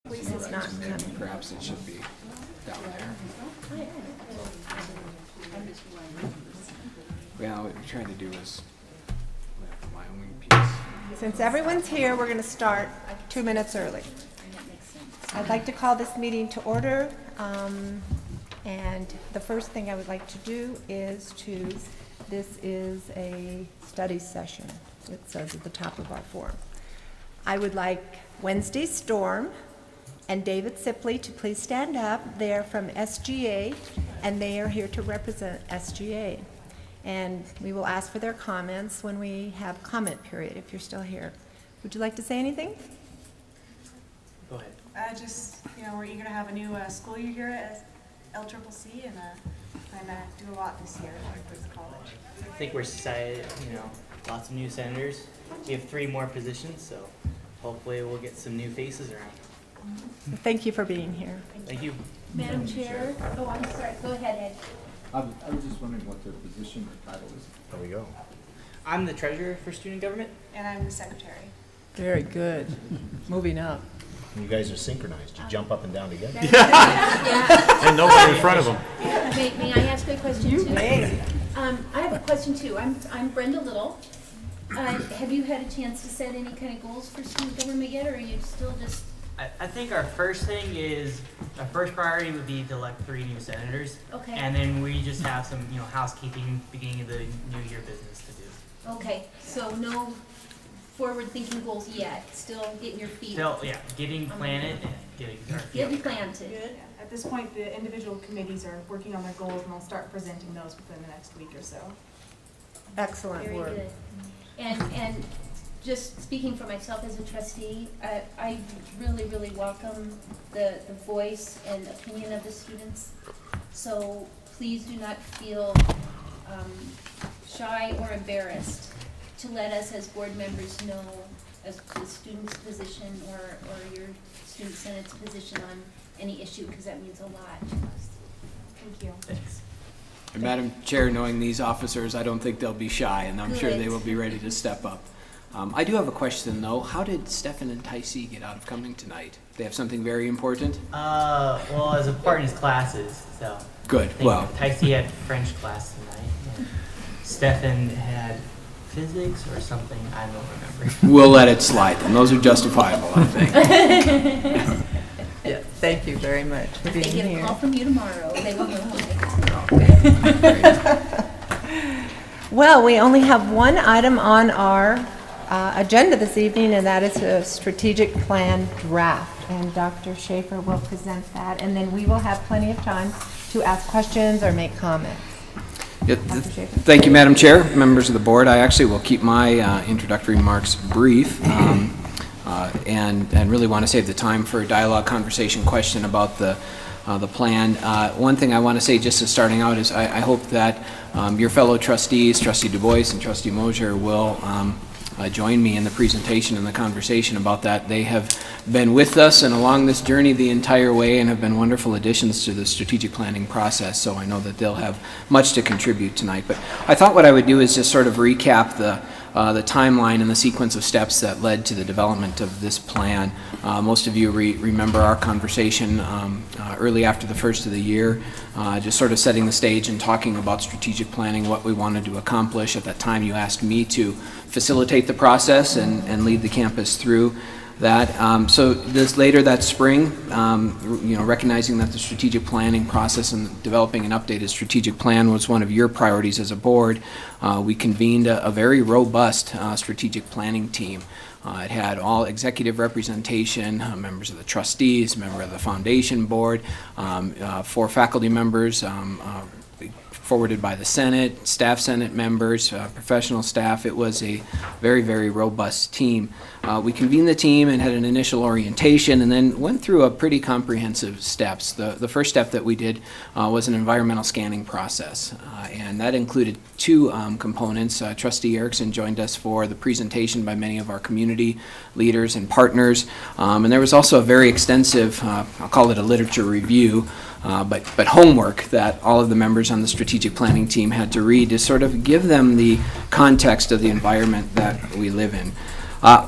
Police is not coming. Perhaps it should be down there. Well, what we're trying to do is the Wyoming piece. Since everyone's here, we're going to start 2 minutes early. I'd like to call this meeting to order. And the first thing I would like to do is this is a study session, it says at the top of our form. I would like Wednesday Storm and David Sipley to please stand up. They are from SGA, and they are here to represent SGA. And we will ask for their comments when we have comment period, if you're still here. Would you like to say anything? Go ahead. We're eager to have a new school year here at LCCC, and trying to do a lot this year with the college. I think we're excited, lots of new senators. We have 3 more positions, so hopefully we'll get some new faces around. Thank you for being here. Thank you. Madam Chair, I'm sorry, go ahead, Ed. I was just wondering what their position or title is. There we go. I'm the treasurer for student government. And I'm the secretary. Very good. Moving up. You guys are synchronized. You jump up and down together. Yeah. And nobody in front of them. May I ask a question too? may. I have a question too. I'm Brenda Little. Have you had a chance to set any kind of goals for student government yet, or are you still just? I think our first priority would be to elect 3 new senators. Okay. And then we just have some, housekeeping beginning of the new year business to do. Okay, so no forward-thinking goals yet. Still getting your feet. Still, getting planted and getting our feet Getting on the ground. planted. Good. At this point, the individual committees are working on their goals, and I'll start presenting those within the next week or so. Excellent Very work. good. And just speaking for myself as a trustee, I really welcome the voice and opinion of the students. So please do not feel shy or embarrassed to let us as board members know as the student's position or your student senate's position on any issue, because that means a lot to us. Thank you. Thanks. And Madam Chair, knowing these officers, I don't think they'll be shy, and I'm sure they Good. will be ready to step up. I do have a question, though. How did Stefan and Tycee get out of coming tonight? They have something very important? Well, as a part in his classes, so. Good. I think Well, Tycee had French class tonight. And Stefan had physics or something. I don't remember. we'll let it slide, and those are justifiable, I think. Yeah, thank you very much for being If they get a here. call from you tomorrow, they will know how to Well, we only have one item on our agenda this evening, and that is a strategic plan draft. And Dr. Schaefer will present that, and then we will have plenty of time to ask questions or make comments. Yeah, Dr. Schaefer? Thank you, Madam Chair, members of the board. I actually will keep my introductory remarks brief and really want to save the time for a dialogue, conversation, question about the plan. One thing I want to say just as starting out is I hope that your fellow trustees, Trustee Du Bois and Trustee Mosier, will join me in the presentation and the conversation about that. They have been with us and along this journey the entire way and have been wonderful additions to the strategic planning process, so I know that they'll have much to contribute tonight. But I thought what I would do is just sort of recap the timeline and the sequence of steps that led to the development of this plan. Most of you remember our conversation early after the first of the year, just sort of setting the stage and talking about strategic planning, what we wanted to accomplish. At that time, you asked me to facilitate the process and lead the campus through that. So this later that spring, recognizing that the strategic planning process and developing an updated strategic plan was one of your priorities as a board, we convened a very robust strategic planning team. It had all executive representation, members of the trustees, member of the foundation board, 4 faculty members, forwarded by the Senate, staff Senate members, professional staff. It was a very, very robust team. We convened the team and had an initial orientation and then went through a pretty comprehensive steps. The first step that we did was an environmental scanning process, and that included 2 components. Trustee Erickson joined us for the presentation by many of our community leaders and partners, and there was also a very extensive, I'll call it a literature review, but homework that all of the members on the strategic planning team had to read to sort of give them the context of the environment that we live in.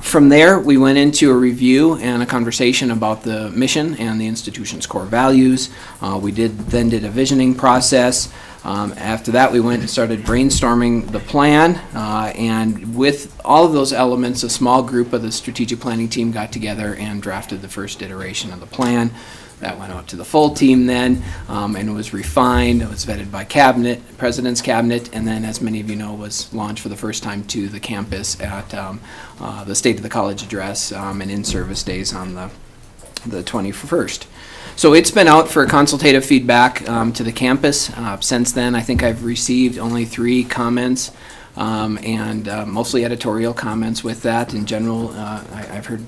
From there, we went into a review and a conversation about the mission and the institution's core values. We then did a visioning process. After that, we went and started brainstorming the plan, and with all of those elements, a small group of the strategic planning team got together and drafted the first iteration of the plan. That went out to the full team then, and it was refined. It was vetted by cabinet, president's cabinet, and then, as many of you know, was launched for the first time to the campus at the State of the College address and in-service days on the 21st. So it's been out for consultative feedback to the campus. Since then, I think I've received only 3 comments, and mostly editorial comments with that. In general, I've heard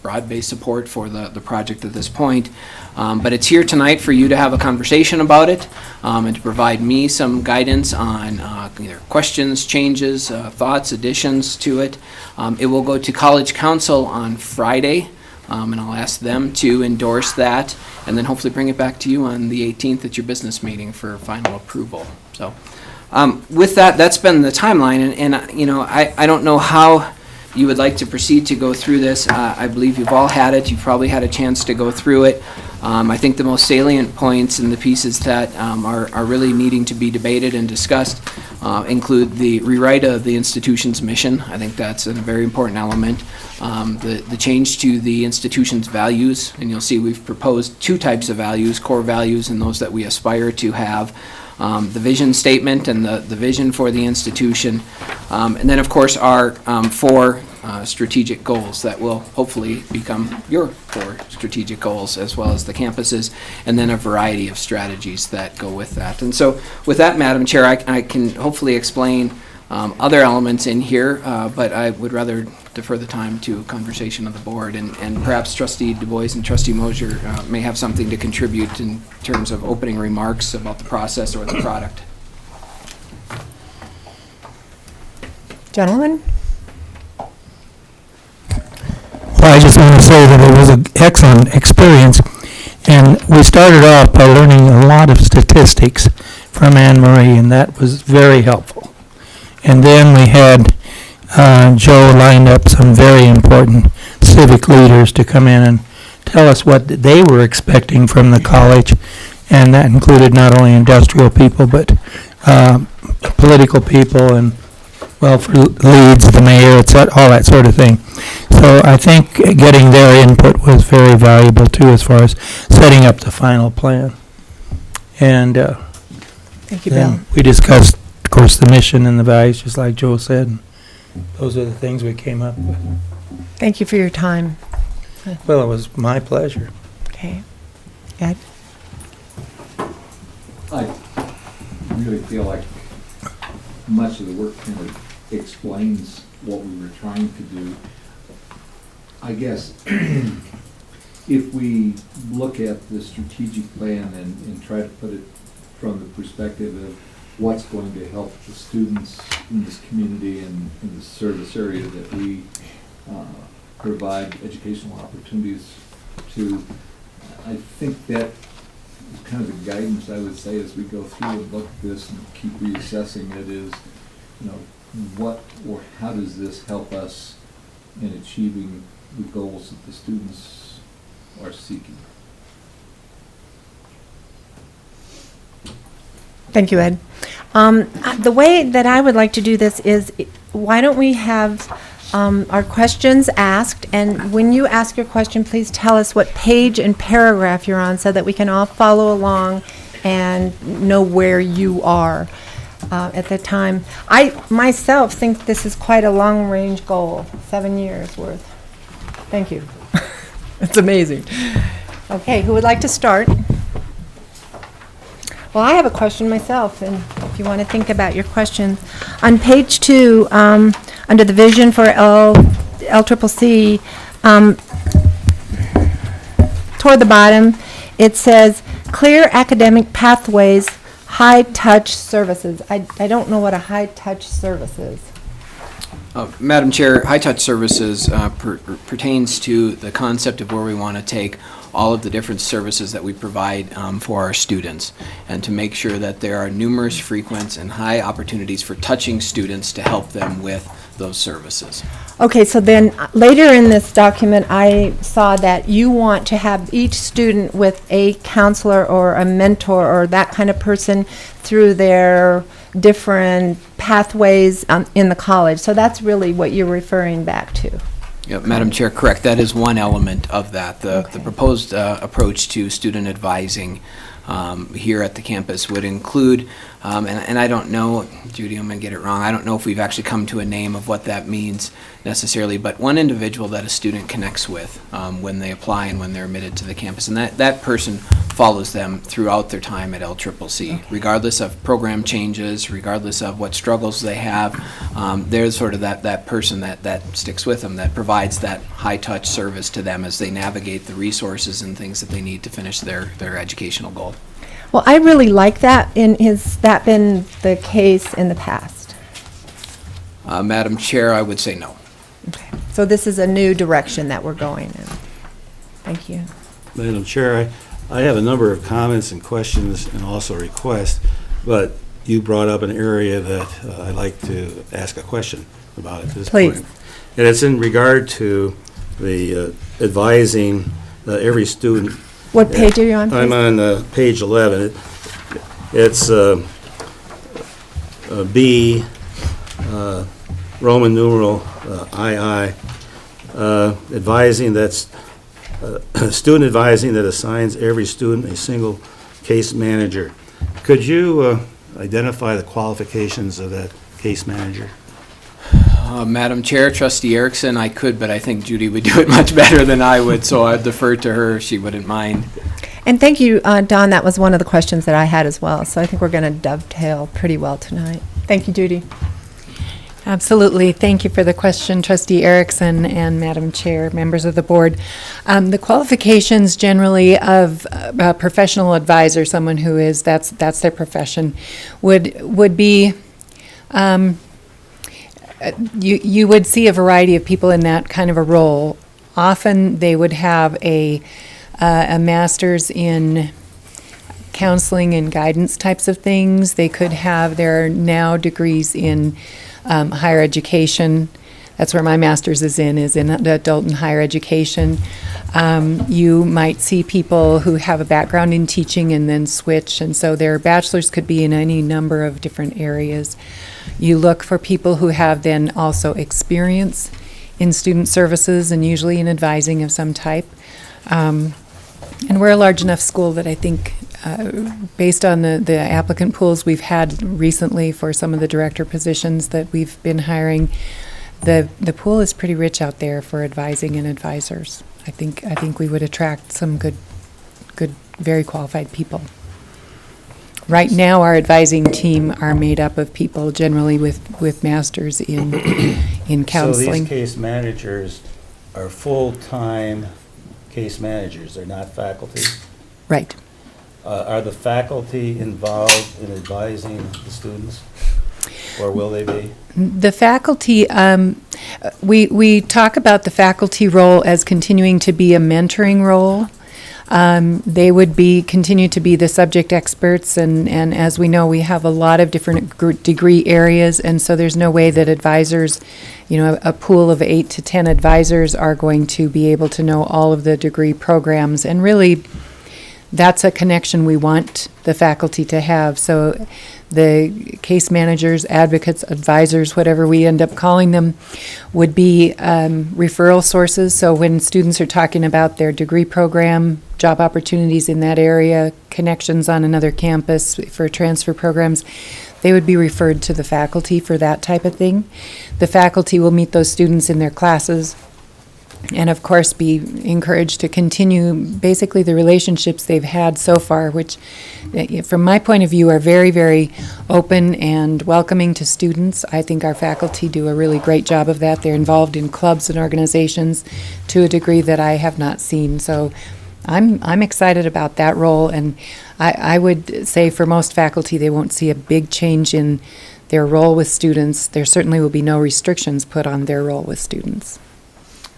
broad-based support for the project at this point. But it's here tonight for you to have a conversation about it and to provide me some guidance on either questions, changes, thoughts, additions to it. It will go to College Council on Friday. And I'll ask them to endorse that, and then hopefully bring it back to you on the 18th at your business meeting for final approval. So, with that, that's been the timeline, and you know, I don't know how you would like to proceed to go through this. I believe you've all had it. You've probably had a chance to go through it. I think the most salient points and the pieces that are really needing to be debated and discussed include the rewrite of the institution's mission. I think that's a very important element. The change to the institution's values, and you'll see we've proposed 2 types of values, core values and those that we aspire to have. The vision statement and the vision for the institution. And then, of course, our 4 strategic goals that will hopefully become your 4 strategic goals, as well as the campuses, and then a variety of strategies that go with that. And so with that, Madam Chair, I can hopefully explain other elements in here, but I would rather defer the time to a conversation of the board, and perhaps Trustee Du Bois and Trustee Mosier may have something to contribute in terms of opening remarks about the process or the product. Gentlemen? Well, I just want to say that it was an excellent experience, and we started off by learning a lot of statistics from Anne Marie, and that was very helpful. And then we had Joe lined up some very important civic leaders to come in and tell us what they were expecting from the college, and that included not only industrial people, but political people and, well, for leads, the mayor, all that sort of thing. So I think getting their input was very valuable too, as far as setting up the final plan. And Thank you, Bill. then we discussed, of course, the mission and the values, just like Joe said. And those are the things we came up with. Thank you for your time. Well, it was my pleasure. Okay. Ed? I really feel like much of the work kind of explains what we were trying to do. I guess if we look at the strategic plan and try to put it from the perspective of what's going to help the students in this community and in the service area that we provide educational opportunities to, I think that is kind of the guidance I would say as we go through and look at this and keep reassessing it is, you know, what or how does this help us in achieving the goals that the students are seeking? Thank you, Ed. The way that I would like to do this is, why don't we have our questions asked, and when you ask your question, please tell us what page and paragraph you're on so that we can all follow along and know where you are at the time. I myself think this is quite a long-range goal, 7 years worth. Thank you. It's amazing. Okay, who would like to start? Well, I have a question myself, and if you want to think about your questions. On page 2, under the vision for LCCC, toward the bottom, it says, clear academic pathways, high-touch services. I don't know what a high-touch service is. Madam Chair, high-touch services pertains to the concept of where we want to take all of the different services that we provide for our students, and to make sure that there are numerous, frequent, and high opportunities for touching students to help them with those services. Okay, so then later in this document, I saw that you want to have each student with a counselor or a mentor or that kind of person through their different pathways in the college. So that's really what you're referring back to. Yep, Madam Chair, correct. That is one element of that. The Okay. proposed approach to student advising here at the campus would include, and I don't know, Judy, I'm going to get it wrong, I don't know if we've actually come to a name of what that means necessarily, but one individual that a student connects with when they apply and when they're admitted to the campus. And that person follows them throughout their time at LCCC, regardless of program changes, regardless of what struggles they have. There's sort of that person that sticks with them, that provides that high-touch service to them as they navigate the resources and things that they need to finish their educational goal. Well, I really like that. And has that been the case in the past? Madam Chair, I would say no. Okay. So this is a new direction that we're going in. Thank you. Madam Chair, I have a number of comments and questions and also requests, but you brought up an area that I'd like to ask a question about at this point. Please. And it's in regard to the advising every student. What page are you on, please? I'm on page 11. It's B, Roman numeral II, advising that's student advising that assigns every student a single case manager. Could you identify the qualifications of that case manager? Madam Chair, Trustee Erickson, I could, but I think Judy would do it much better than I would, so I'd defer to her if she wouldn't mind. And thank you, Don. That was one of the questions that I had as well. So I think we're going to dovetail pretty well tonight. Thank you, Judy. Absolutely. Thank you for the question, Trustee Erickson and Madam Chair, members of the board. The qualifications generally of a professional advisor, someone who is, that's their profession, would be, you would see a variety of people in that kind of a role. Often they would have a master's in counseling and guidance types of things. They could have, there are now degrees in higher education. That's where my master's is in adult and higher education. You might see people who have a background in teaching and then switch, and so their bachelor's could be in any number of different areas. You look for people who have then also experience in student services and usually in advising of some type. And we're a large enough school that I think, based on the applicant pools we've had recently for some of the director positions that we've been hiring, the pool is pretty rich out there for advising and advisors. I think we would attract some good, very qualified people. Right now, our advising team are made up of people generally with masters in counseling. So these case managers are full-time case managers, they're not faculty? Right. Are the faculty involved in advising the students, or will they be? The faculty, we talk about the faculty role as continuing to be a mentoring role. They would continue to be the subject experts, and as we know, we have a lot of different degree areas, and so there's no way that advisors, a pool of 8 to 10 advisors are going to be able to know all of the degree programs, and really, that's a connection we want the faculty to have. So the case managers, advocates, advisors, whatever we end up calling them, would be referral sources. So when students are talking about their degree program, job opportunities in that area, connections on another campus for transfer programs, they would be referred to the faculty for that type of thing. The faculty will meet those students in their classes, and of course be encouraged to continue basically the relationships they've had so far, which from my point of view are very, very open and welcoming to students. I think our faculty do a really great job of that. They're involved in clubs and organizations to a degree that I have not seen. So I'm excited about that role, and I would say for most faculty they won't see a big change in their role with students. There certainly will be no restrictions put on their role with students.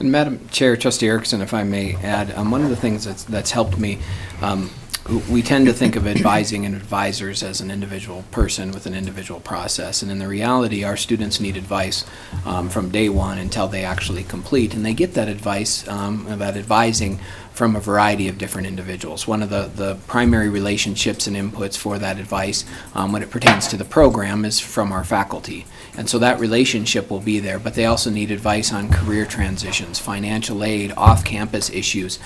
And Madam Chair, Trustee Erickson, if I may add, one of the things that's helped me we tend to think of advising and advisors as an individual person with an individual process, and in the reality, our students need advice from day one until they actually complete, and they get that advice, that advising from a variety of different individuals. One of the primary relationships and inputs for that advice when it pertains to the program is from our faculty. And so that relationship will be there, but they also need advice on career transitions, financial aid, off-campus issues.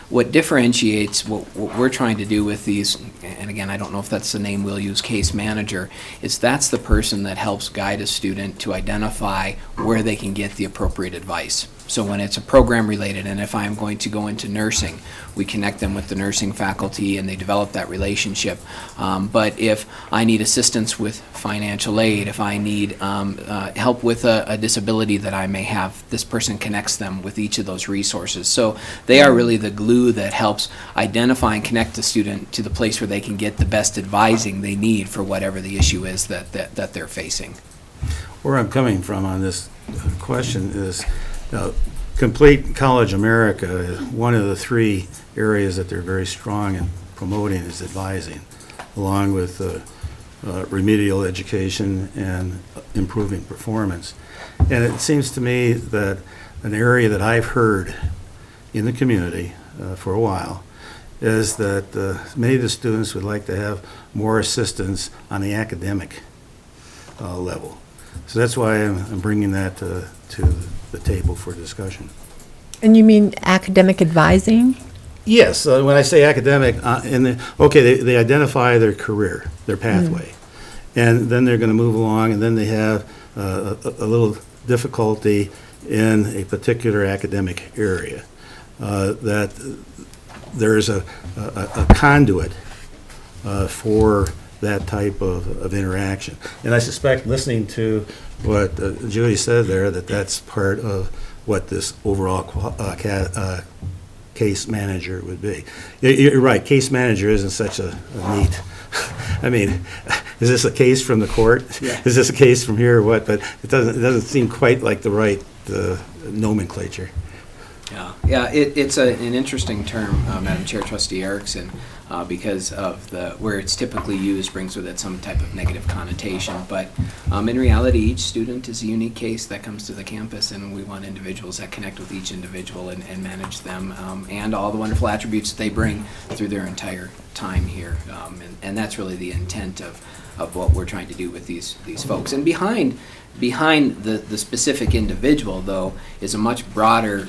What differentiates what we're trying to do with these, and again, I don't know if that's the name we'll use, case manager, is that's the person that helps guide a student to identify where they can get the appropriate advice. So when it's a program related, and if I'm going to go into nursing, we connect them with the nursing faculty and they develop that relationship. But if I need assistance with financial aid, if I need help with a disability that I may have, this person connects them with each of those resources. So they are really the glue that helps identify and connect the student to the place where they can get the best advising they need for whatever the issue is that they're facing. Where I'm coming from on this question is, Complete College America is one of the 3 areas that they're very strong in promoting is advising, along with remedial education and improving performance. And it seems to me that an area that I've heard in the community for a while is that many of the students would like to have more assistance on the academic level. So that's why I'm bringing that to the table for discussion. And you mean academic advising? Yes, when I say academic, they identify their career, their pathway, and then they're going to move along, and then they have a little difficulty in a particular academic area. That there's a conduit for that type of interaction. And I suspect, listening to what Judy said there, that's part of what this overall case manager would be. You're right, case manager isn't such a neat, I mean, is this a case from the court? Yeah. Is this a case from here or what? But it doesn't seem quite like the right nomenclature. Yeah, it's an interesting term, Madam Chair, Trustee Erickson, because of where it's typically used brings with it some type of negative connotation. But in reality, each student is a unique case that comes to the campus, and we want individuals that connect with each individual and manage them and all the wonderful attributes that they bring through their entire time here. And that's really the intent of what we're trying to do with these folks. And behind the specific individual, though, is a much broader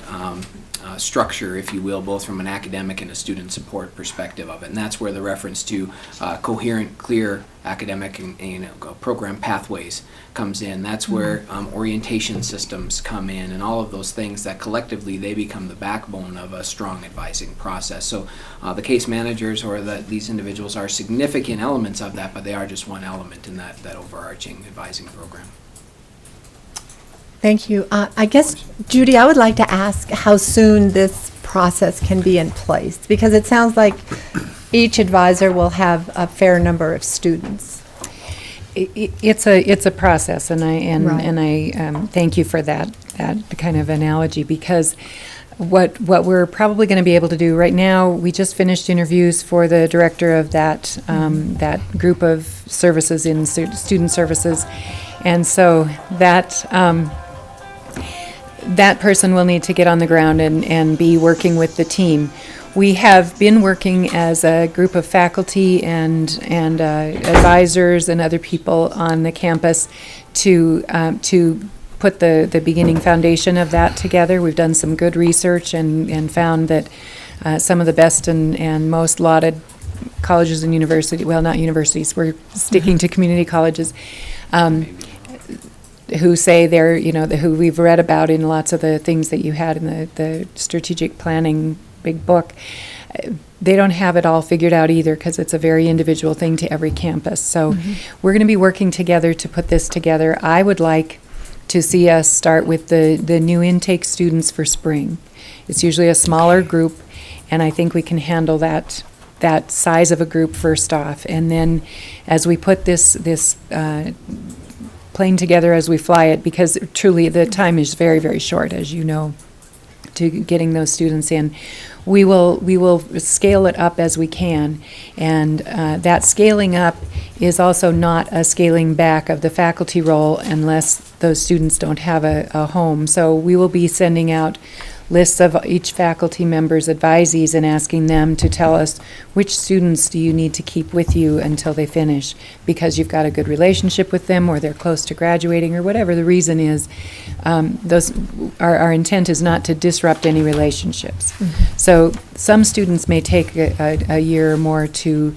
structure, if you will, both from an academic and a student support perspective of it. And that's where the reference to coherent, clear academic and program pathways comes in. That's where orientation systems come in, and all of those things that collectively they become the backbone of a strong advising process. So the case managers or these individuals are significant elements of that, but they are just one element in that overarching advising program. Thank you. I guess, Judy, I would like to ask how soon this process can be in place, because it sounds like each advisor will have a fair number of students. It's a process, and I Right. thank you for that kind of analogy, because what we're probably going to be able to do right now, we just finished interviews for the director of that group of services in student services, and so that person will need to get on the ground and be working with the team. We have been working as a group of faculty and advisors and other people on the campus to put the beginning foundation of that together. We've done some good research and found that some of the best and most lauded colleges and universities, well, not universities, we're sticking to community colleges, who say they're, who we've read about in lots of the things that you had in the strategic planning big book, they don't have it all figured out either, because it's a very individual thing to every campus. So we're going to be working together to put this together. I would like to see us start with the new intake students for spring. It's usually a smaller group, and I think we can handle that size of a group first off. And then as we put this plane together, as we fly it, because truly the time is very, very short, as you know. to getting those students in. We will scale it up as we can, and that scaling up is also not a scaling back of the faculty role unless those students don't have a home. So we will be sending out lists of each faculty member's advisees and asking them to tell us which students do you need to keep with you until they finish, because you've got a good relationship with them or they're close to graduating or whatever the reason is. Our intent is not to disrupt any relationships. So some students may take a year or more to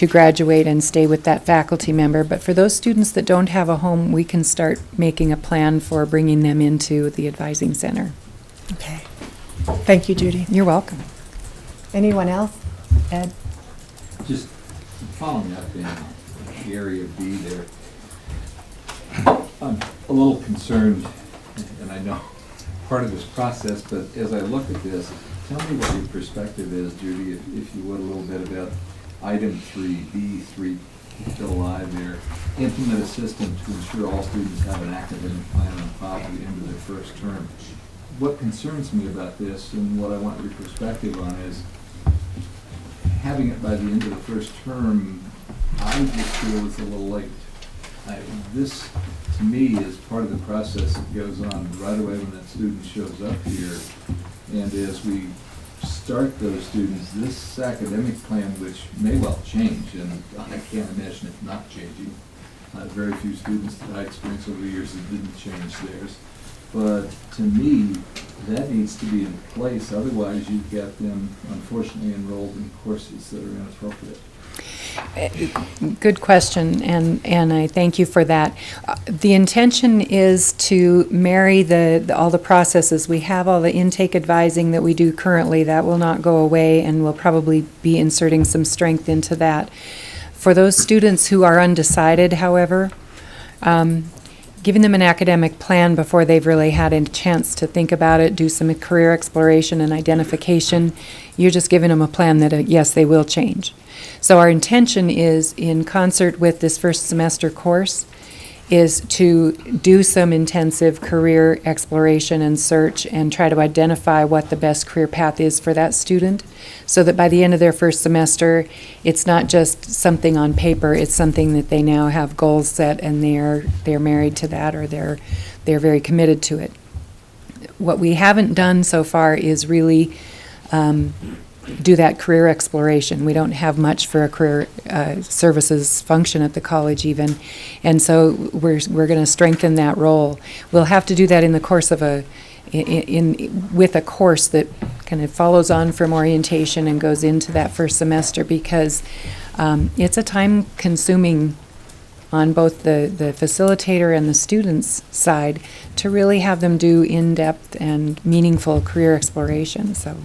graduate and stay with that faculty member, but for those students that don't have a home, we can start making a plan for bringing them into the advising center. Okay. Thank you, Judy. You're welcome. Anyone else? Ed? Just following up in area B there, I'm a little concerned, and I know part of this process, but as I look at this, tell me what your perspective is, Judy, if you would, a little bit about item 3B3, still alive there. Implement a system to ensure all students have an academic plan on file at the end of their first term. What concerns me about this, and what I want your perspective on, is having it by the end of the first term, I just feel it's a little late. This, to me, is part of the process that goes on right away when that student shows up here. And as we start those students, this academic plan, which may well change, and I can't imagine it not changing. Very few students that I experienced over the years that didn't change theirs. But to me, that needs to be in place. Otherwise, you've got them, unfortunately, enrolled in courses that are inappropriate. Good question, and I thank you for that. The intention is to marry all the processes. We have all the intake advising that we do currently. That will not go away, and we'll probably be inserting some strength into that. For those students who are undecided, however, giving them an academic plan before they've really had a chance to think about it, do some career exploration and identification, you're just giving them a plan that, yes, they will change. So our intention is, in concert with this first semester course, is to do some intensive career exploration and search and try to identify what the best career path is for that student, so that by the end of their first semester, it's not just something on paper, it's something that they now have goals set and they're married to that, or they're very committed to it. What we haven't done so far is really do that career exploration. We don't have much for a career services function at the college even, and so we're going to strengthen that role. We'll have to do that in the course of with a course that kind of follows on from orientation and goes into that first semester, because it's a time-consuming on both the facilitator and the student's side to really have them do in-depth and meaningful career exploration. So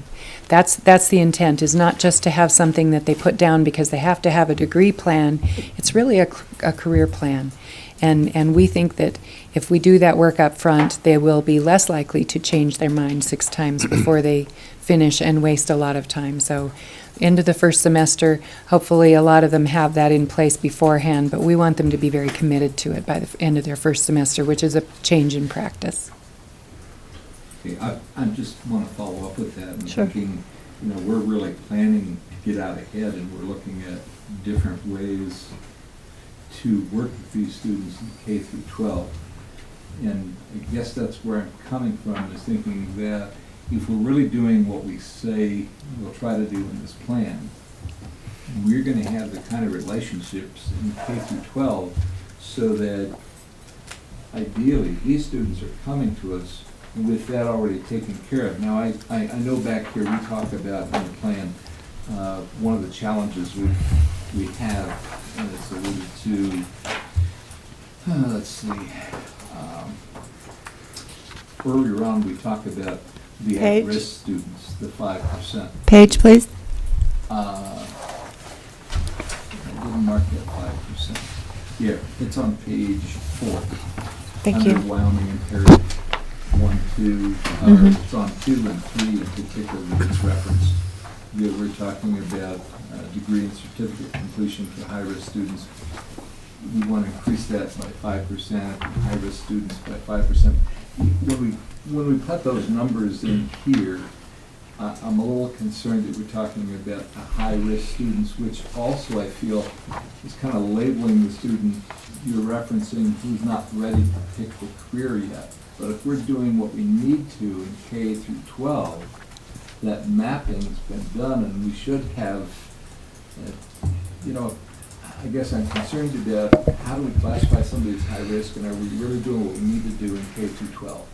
that's the intent, is not just to have something that they put down because they have to have a degree plan. It's really a career plan. And we think that if we do that work up front, they will be less likely to change their mind 6 times before they finish and waste a lot of time. So end of the first semester, hopefully a lot of them have that in place beforehand, but we want them to be very committed to it by the end of their first semester, which is a change in practice. Okay, I just want to follow up with that and Sure. thinking, we're really planning to get out ahead, and we're looking at different ways to work with these students in K through 12. And I guess that's where I'm coming from, is thinking that if we're really doing what we say we'll try to do in this plan, we're going to have the kind of relationships in K through 12 so that ideally these students are coming to us with that already taken care of. Now, I know back here we talked about in the plan, one of the challenges we have, and it's alluded to, let's see, earlier on we talked about the Page. at-risk students, the 5%. Page, please. I didn't mark that 5%. Yeah, it's on page 4. Thank you. Under Wyoming imperative 1, 2, it's on 2 and 3 in particular that it's referenced. We're talking about degree and certificate completion for high-risk students. We want to increase that by 5%, high-risk students by 5%. when we put those numbers in here, I'm a little concerned that we're talking about high-risk students, which also I feel is kind of labeling the student you're referencing who's not ready to pick the career yet. But if we're doing what we need to in K through 12, that mapping's been done, and we should have, I guess I'm concerned about how do we classify somebody as high risk, and are we really doing what we need to do in K through 12?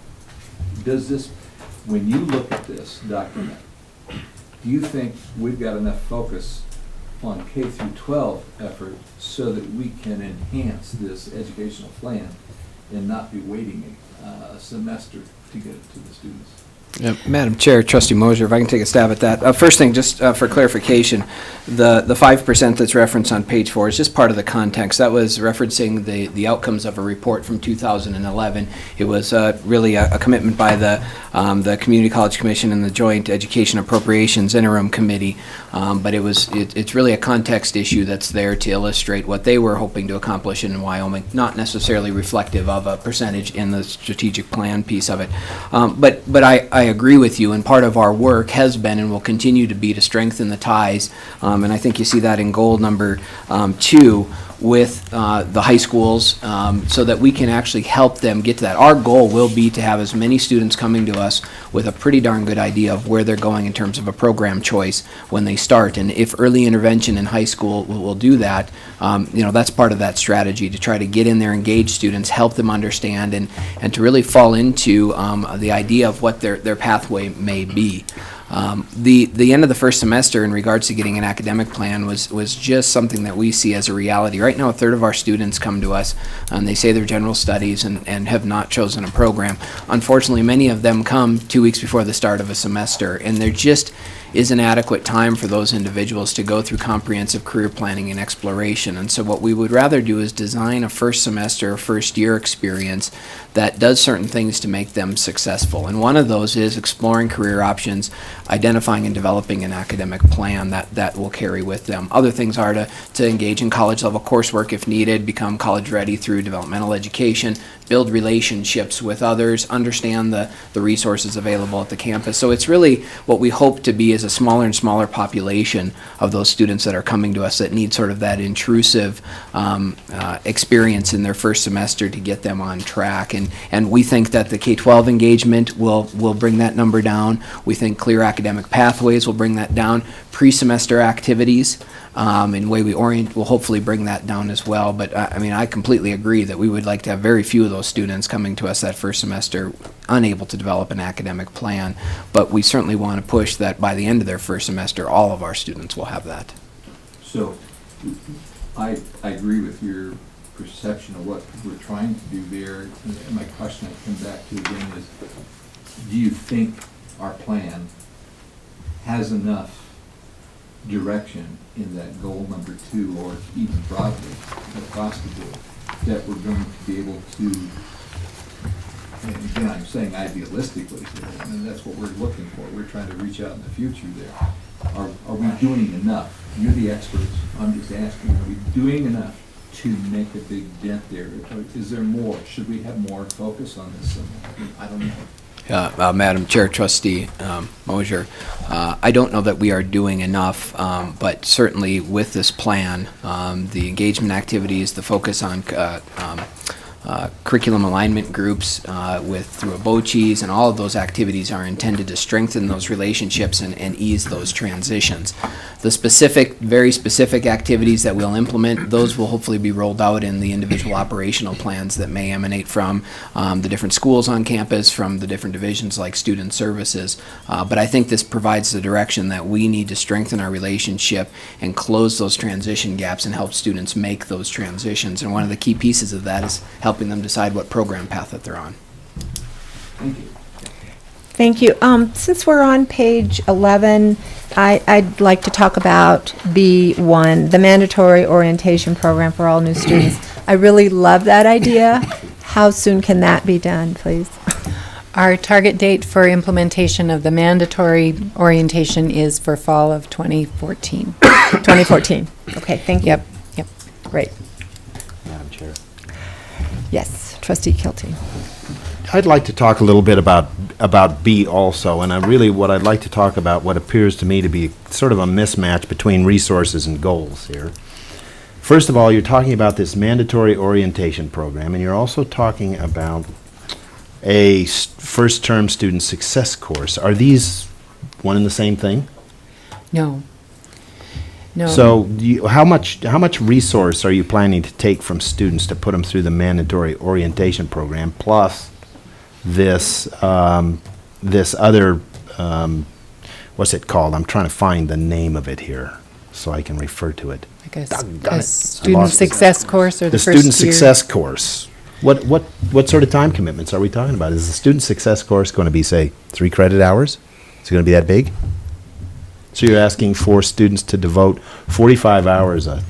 Does this, when you look at this document, do you think we've got enough focus on K through 12 effort so that we can enhance this educational plan and not be waiting a semester to get it to the students? Madam Chair, Trustee Mosier, if I can take a stab at that. First thing, just for clarification, the 5% that's referenced on page 4 is just part of the context. That was referencing the outcomes of a report from 2011. It was really a commitment by the Community College Commission and the Joint Education Appropriations Interim Committee, but it's really a context issue that's there to illustrate what they were hoping to accomplish in Wyoming, not necessarily reflective of a percentage in the strategic plan piece of it. But I agree with you, and part of our work has been and will continue to be to strengthen the ties, and I think you see that in goal number 2 with the high schools, so that we can actually help them get to that. Our goal will be to have as many students coming to us with a pretty darn good idea of where they're going in terms of a program choice when they start. And if early intervention in high school will do that, that's part of that strategy, to try to get in there, engage students, help them understand, and to really fall into the idea of what their pathway may be. The end of the first semester in regards to getting an academic plan was just something that we see as a reality. Right now, a third of our students come to us and they say they're general studies and have not chosen a program. Unfortunately, many of them come 2 weeks before the start of a semester, and there just isn't adequate time for those individuals to go through comprehensive career planning and exploration. And so what we would rather do is design a first semester, first year experience that does certain things to make them successful. And one of those is exploring career options, identifying and developing an academic plan that will carry with them. Other things are to engage in college level coursework if needed, become college ready through developmental education, build relationships with others, understand the resources available at the campus. So it's really what we hope to be is a smaller and smaller population of those students that are coming to us that need sort of that intrusive experience in their first semester to get them on track. And we think that the K-12 engagement will bring that number down. We think clear academic pathways will bring that down. Pre-semester activities and the way we orient will hopefully bring that down as well. But I completely agree that we would like to have very few of those students coming to us that first semester unable to develop an academic plan. But we certainly want to push that by the end of their first semester, all of our students will have that. So I agree with your perception of what we're trying to do there. And my question I come back to again is, do you think our plan has enough direction in that goal number 2, or even broadly across the board, that we're going to be able to, and again, I'm saying idealistically, and that's what we're looking for. We're trying to reach out in the future there. Are we doing enough? You're the experts. I'm just asking, are we doing enough to make a big dent there? Is there more? Should we have more focus on this? I don't know. Madam Chair, Trustee Mosier, I don't know that we are doing enough, but certainly with this plan, the engagement activities, the focus on curriculum alignment groups through ABOCHEs, and all of those activities are intended to strengthen those relationships and ease those transitions. The very specific activities that we'll implement, those will hopefully be rolled out in the individual operational plans that may emanate from the different schools on campus, from the different divisions like student services. But I think this provides the direction that we need to strengthen our relationship and close those transition gaps and help students make those transitions. And one of the key pieces of that is helping them decide what program path that they're on. Thank you. Thank you. Since we're on page 11, I'd like to talk about B1, the mandatory orientation program for all new students. I really love that idea. How soon can that be done, please? Our target date for implementation of the mandatory orientation is for fall of 2014. 2014. Okay, thank you. I'd like to talk a little bit about B also, and what I'd like to talk about what appears to me to be sort of a mismatch between resources and goals here. First of all, you're talking about this mandatory orientation program, and you're also talking about a first-term student success course. Are these one and the same thing? No. No. So how much resource are you planning to take from students to put them through the mandatory orientation program, plus this this other, what's it called? I'm trying to find the name of it here so I can refer to it. Like a Doggone it. I student lost it. success course or the The first year? student success course. What sort of time commitments are we talking about? Is the student success course going to be, say, 3 credit hours? Is it going to be that big? So you're asking for students to devote 45 hours in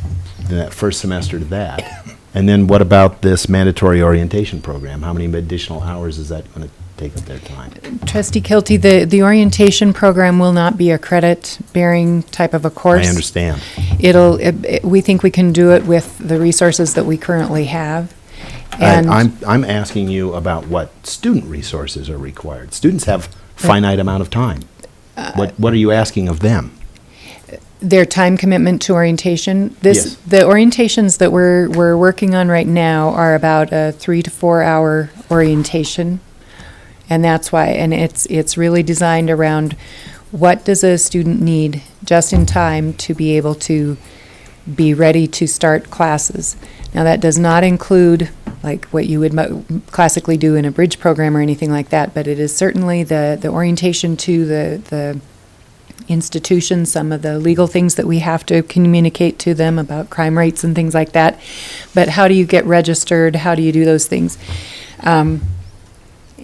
that first semester to that. And then what about this mandatory orientation program? How many additional hours is that going to take up their time? Trustee Kilty, the orientation program will not be a credit-bearing type of a course. I understand. We think we can do it with the resources that we currently have. And I'm asking you about what student resources are required. Students have finite amount of time. What are you asking of them? their time commitment to orientation. Yes. The orientations that we're working on right now are about a 3 to 4 hour orientation. And that's why, and it's really designed around what does a student need just in time to be able to be ready to start classes. Now, that does not include like what you would classically do in a bridge program or anything like that, but it is certainly the orientation to the institution, some of the legal things that we have to communicate to them about crime rates and things like that. But how do you get registered? How do you do those things?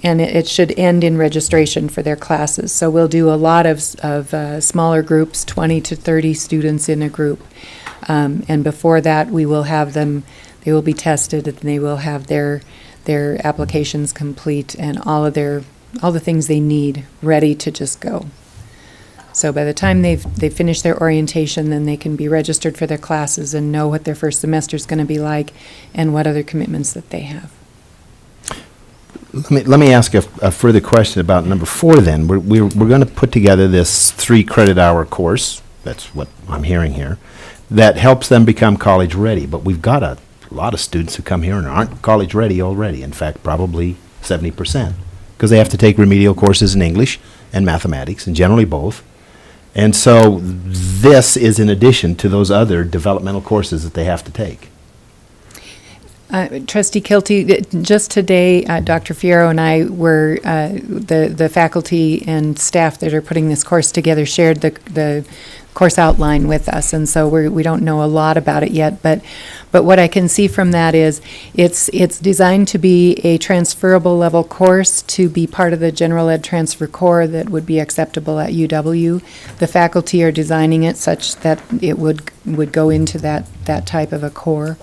And it should end in registration for their classes. So we'll do a lot of smaller groups, 20 to 30 students in a group. And before that, we will have them, they will be tested, and they will have their applications complete and all the things they need ready to just go. So by the time they've finished their orientation, then they can be registered for their classes and know what their first semester is going to be like and what other commitments that they have. Let me ask a further question about number 4 then. We're going to put together this 3 credit hour course, that's what I'm hearing here, that helps them become college ready. But we've got a lot of students who come here and aren't college ready already. In fact, probably 70%, because they have to take remedial courses in English and mathematics, and generally both. And so this is in addition to those other developmental courses that they have to take. Trustee Kilty, just today, Dr. Fierro and I were, the faculty and staff that are putting this course together shared the course outline with us, and so we don't know a lot about it yet, but what I can see from that is it's designed to be a transferable level course to be part of the general ed transfer core that would be acceptable at UW. The faculty are designing it such that it would go into that type of a core.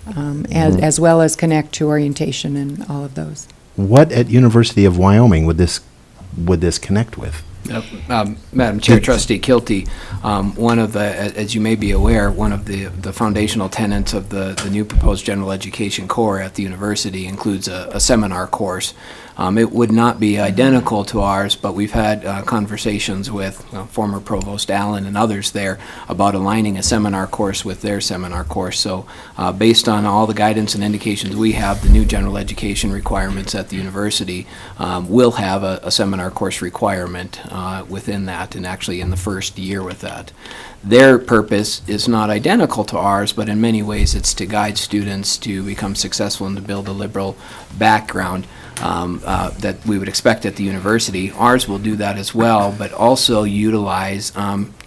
As well as connect to orientation and all of those. What at University of Wyoming would this connect with? Madam Chair, Trustee Kilty, one of the, as you may be aware, one of the foundational tenets of the new proposed general education core at the university includes a seminar course. It would not be identical to ours, but we've had conversations with former Provost Allen and others there about aligning a seminar course with their seminar course. So based on all the guidance and indications we have, the new general education requirements at the university will have a seminar course requirement within that, and actually in the first year with that. Their purpose is not identical to ours, but in many ways it's to guide students to become successful and to build a liberal background that we would expect at the university. Ours will do that as well, but also utilize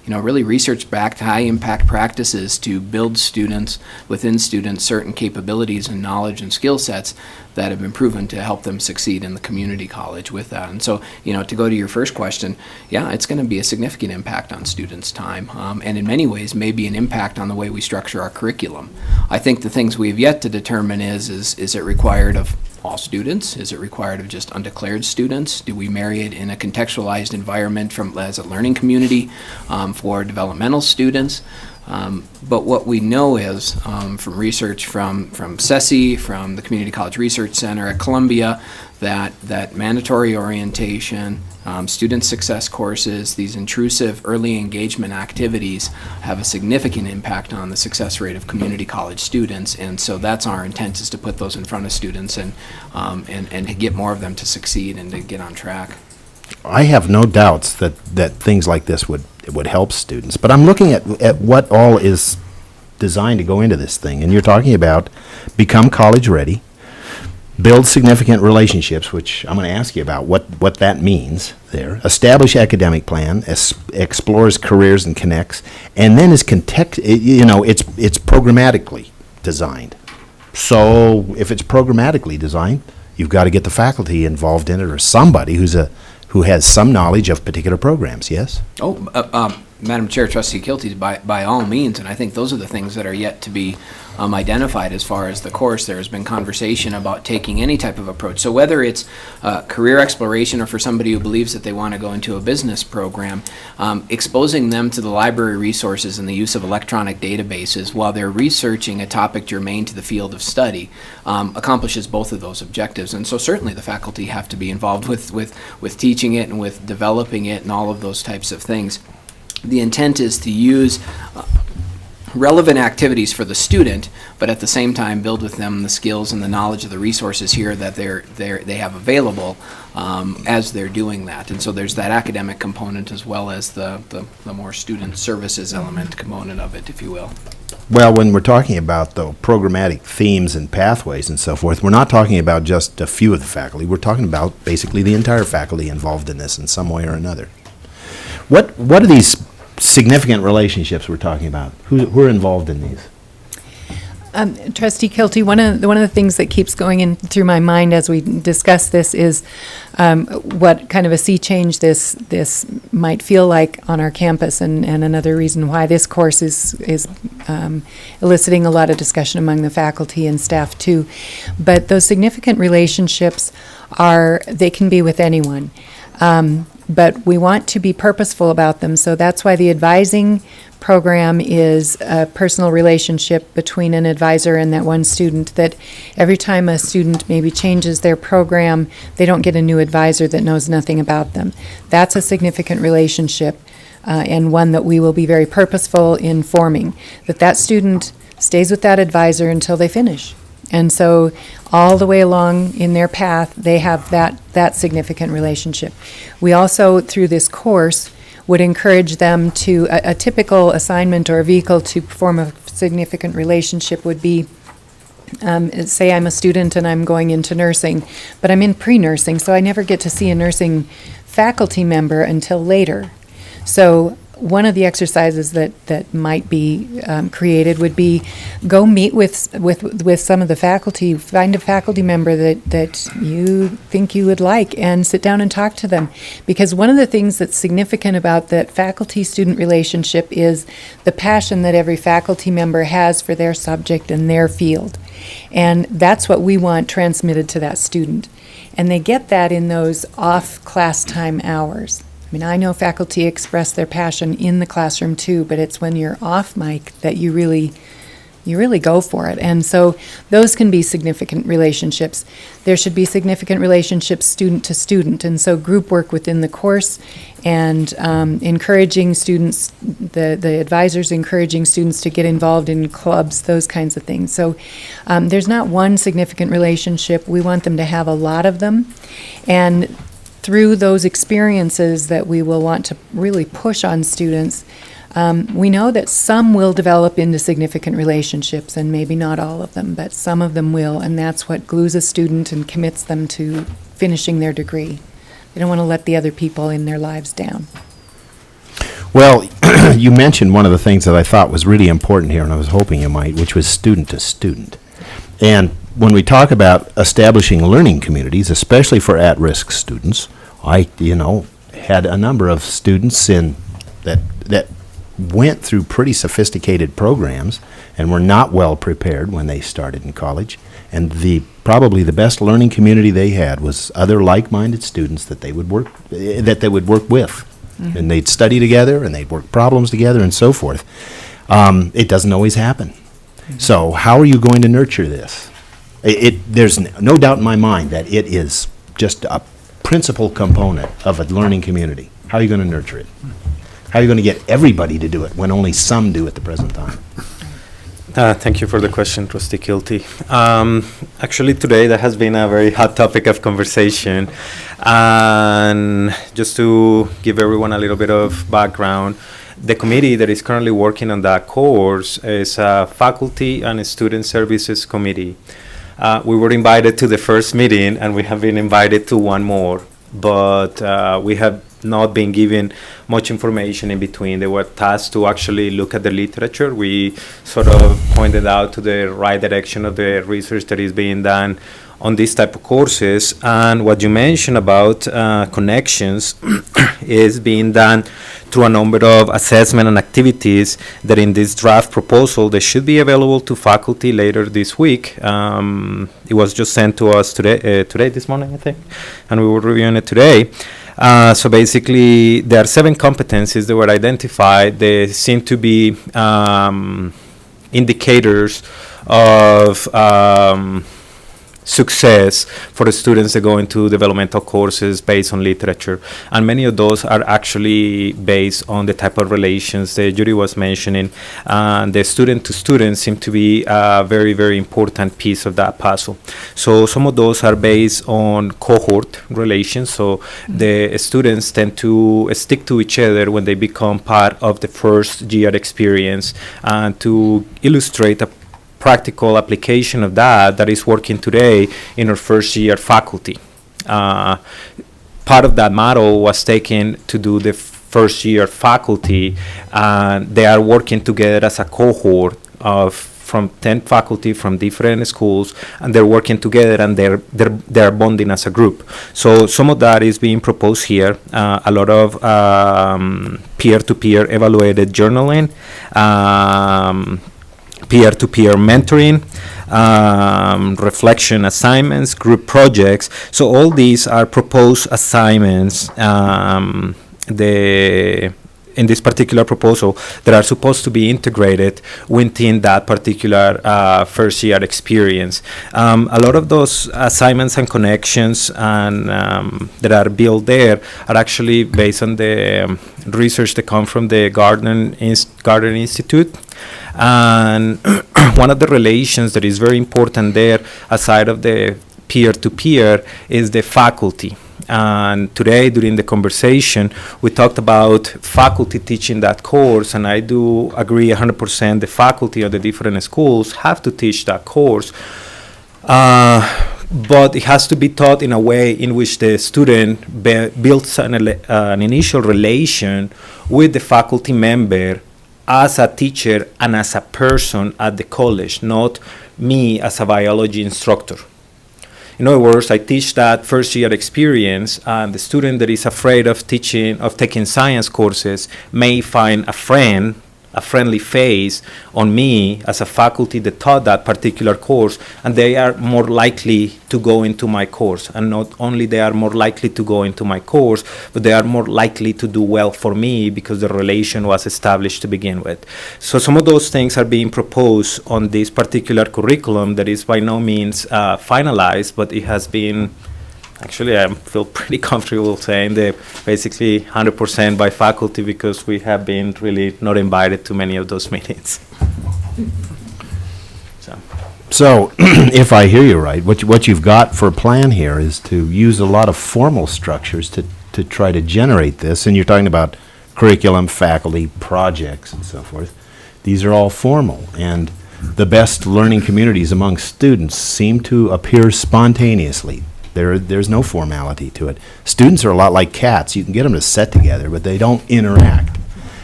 really research-backed, high-impact practices to build students, within students, certain capabilities and knowledge and skill sets that have been proven to help them succeed in the community college with that. And so, to go to your first question, yeah, it's going to be a significant impact on students' time, and in many ways may be an impact on the way we structure our curriculum. I think the things we've yet to determine is it required of all students? Is it required of just undeclared students? Do we marry it in a contextualized environment as a learning community for developmental students? But what we know is, from research from CCC, from the Community College Research Center at Columbia, that mandatory orientation, student success courses, these intrusive early engagement activities have a significant impact on the success rate of community college students. And so that's our intent, is to put those in front of students and to get more of them to succeed and to get on track. I have no doubts that things like this would help students, but I'm looking at what all is designed to go into this thing, and you're talking about become college ready, build significant relationships, which I'm going to ask you about what that means there, establish academic plan, explores careers and connects, and then it's programmatically designed. So if it's programmatically designed, you've got to get the faculty involved in it, or somebody who has some knowledge of particular programs, yes? Madam Chair, Trustee Kilty, by all means, and I think those are the things that are yet to be identified as far as the course. There has been conversation about taking any type of approach. So whether it's career exploration, or for somebody who believes that they want to go into a business program, exposing them to the library resources and the use of electronic databases while they're researching a topic germane to the field of study accomplishes both of those objectives. And so certainly the faculty have to be involved with teaching it and with developing it and all of those types of things. The intent is to use relevant activities for the student, but at the same time build with them the skills and the knowledge of the resources here that they have available as they're doing that. And so there's that academic component as well as the more student services element component of it, if you will. Well, when we're talking about the programmatic themes and pathways and so forth, we're not talking about just a few of the faculty. We're talking about basically the entire faculty involved in this in some way or another. What are these significant relationships we're talking about? Who are involved in these? Trustee Kilty, one of the things that keeps going in through my mind as we discuss this is what kind of a sea change this might feel like on our campus, and another reason why this course is eliciting a lot of discussion among the faculty and staff too. But those significant relationships they can be with anyone. But we want to be purposeful about them, so that's why the advising program is a personal relationship between an advisor and that one student, that every time a student maybe changes their program, they don't get a new advisor that knows nothing about them. That's a significant relationship, and one that we will be very purposeful in forming, that student stays with that advisor until they finish. And so all the way along in their path, they have that significant relationship. We also, through this course, would encourage them to, a typical assignment or vehicle to form a significant relationship would be, say I'm a student and I'm going into nursing, but I'm in pre-nursing, so I never get to see a nursing faculty member until later. So one of the exercises that might be created would be go meet with some of the faculty, find a faculty member that you think you would like, and sit down and talk to them. Because one of the things that's significant about that faculty-student relationship is the passion that every faculty member has for their subject and their field. And that's what we want transmitted to that student. And they get that in those off-class time hours. I mean, I know faculty express their passion in the classroom too, but it's when you're off mic that you really go for it. And so those can be significant relationships. There should be significant relationships student to student, and so group work within the course and encouraging students, the advisors encouraging students to get involved in clubs, those kinds of things. So there's not one significant relationship. We want them to have a lot of them. And through those experiences that we will want to really push on students, we know that some will develop into significant relationships, and maybe not all of them, but some of them will, and that's what glues a student and commits them to finishing their degree. They don't want to let the other people in their lives down. Well, you mentioned one of the things that I thought was really important here, and I was hoping you might, which was student to student. And when we talk about establishing learning communities, especially for at-risk students, I had a number of students that went through pretty sophisticated programs and were not well prepared when they started in college. And probably the best learning community they had was other like-minded students that they would work with. Mm-hmm. And they'd study together and they'd work problems together and so forth. It doesn't always happen. So how are you going to nurture this? There's no doubt in my mind that it is just a principal component of a learning community. How are you going to nurture it? How are you going to get everybody to do it when only some do at the present time? Thank you for the question, Trustee Kilty. Actually, today that has been a very hot topic of conversation. And just to give everyone a little bit of background, the committee that is currently working on that course is a Faculty and Student Services Committee. We were invited to the first meeting, and we have been invited to one more, but we have not been given much information in between. They were tasked to actually look at the literature. We sort of pointed out to the right direction of the research that is being done on these type of courses. And what you mentioned about connections is being done through a number of assessment and activities that in this draft proposal, they should be available to faculty later this week. It was just sent to us today, this morning, I think, and we were reviewing it today. So basically, there are 7 competencies that were identified. They seem to be indicators of success for the students that go into developmental courses based on literature. And many of those are actually based on the type of relations that Judy was mentioning. The student-to-student seem to be a very, very important piece of that puzzle. So some of those are based on cohort relations. So the students tend to stick to each other when they become part of the first year experience. And to illustrate a practical application of that is working today in our first year faculty. Part of that model was taken to do the first year faculty, and they are working together as a cohort of from 10 faculty from different schools, and they're working together, and they're bonding as a group. So some of that is being proposed here. A lot of peer-to-peer evaluated journaling, peer-to-peer mentoring, reflection assignments, group projects. So all these are proposed assignments in this particular proposal that are supposed to be integrated within that particular first year experience. A lot of those assignments and connections and that are built there are actually based on the research that come from the Gardner Institute. And one of the relations that is very important there, aside of the peer-to-peer, is the faculty. And today, during the conversation, we talked about faculty teaching that course, and I do agree 100% the faculty of the different schools have to teach that course. But it has to be taught in a way in which the student builds an initial relation with the faculty member as a teacher and as a person at the college, not me as a biology instructor. In other words, I teach that first year experience, and the student that is afraid of taking science courses may find a friendly face on me as a faculty that taught that particular course, and they are more likely to go into my course. And not only they are more likely to go into my course, but they are more likely to do well for me because the relation was established to begin with. So some of those things are being proposed on this particular curriculum that is by no means finalized, but it has been. Actually, I feel pretty comfortable saying that basically 100% by faculty, because we have been really not invited to many of those meetings. So, if I hear you right, what you've got for a plan here is to use a lot of formal structures to try to generate this, and you're talking about curriculum, faculty, projects, and so forth. These are all formal, and the best learning communities among students seem to appear spontaneously. There's no formality to it. Students are a lot like cats. You can get them to sit together, but they don't interact.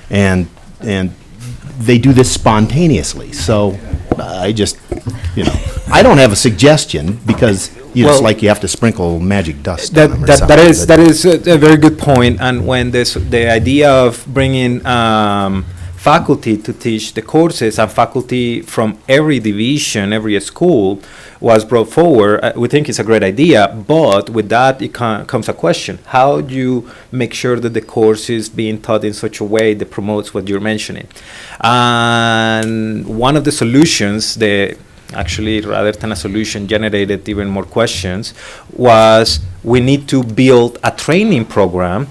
And they do this spontaneously. So I just, I don't have a suggestion because, it's like you have to sprinkle magic dust on them or something. That is a very good point. And when the idea of bringing faculty to teach the courses, and faculty from every division, every school was brought forward. We think it's a great idea, but with that it comes a question. How do you make sure that the course is being taught in such a way that promotes what you're mentioning? And one of the solutions, actually rather than a solution generated even more questions, was we need to build a training program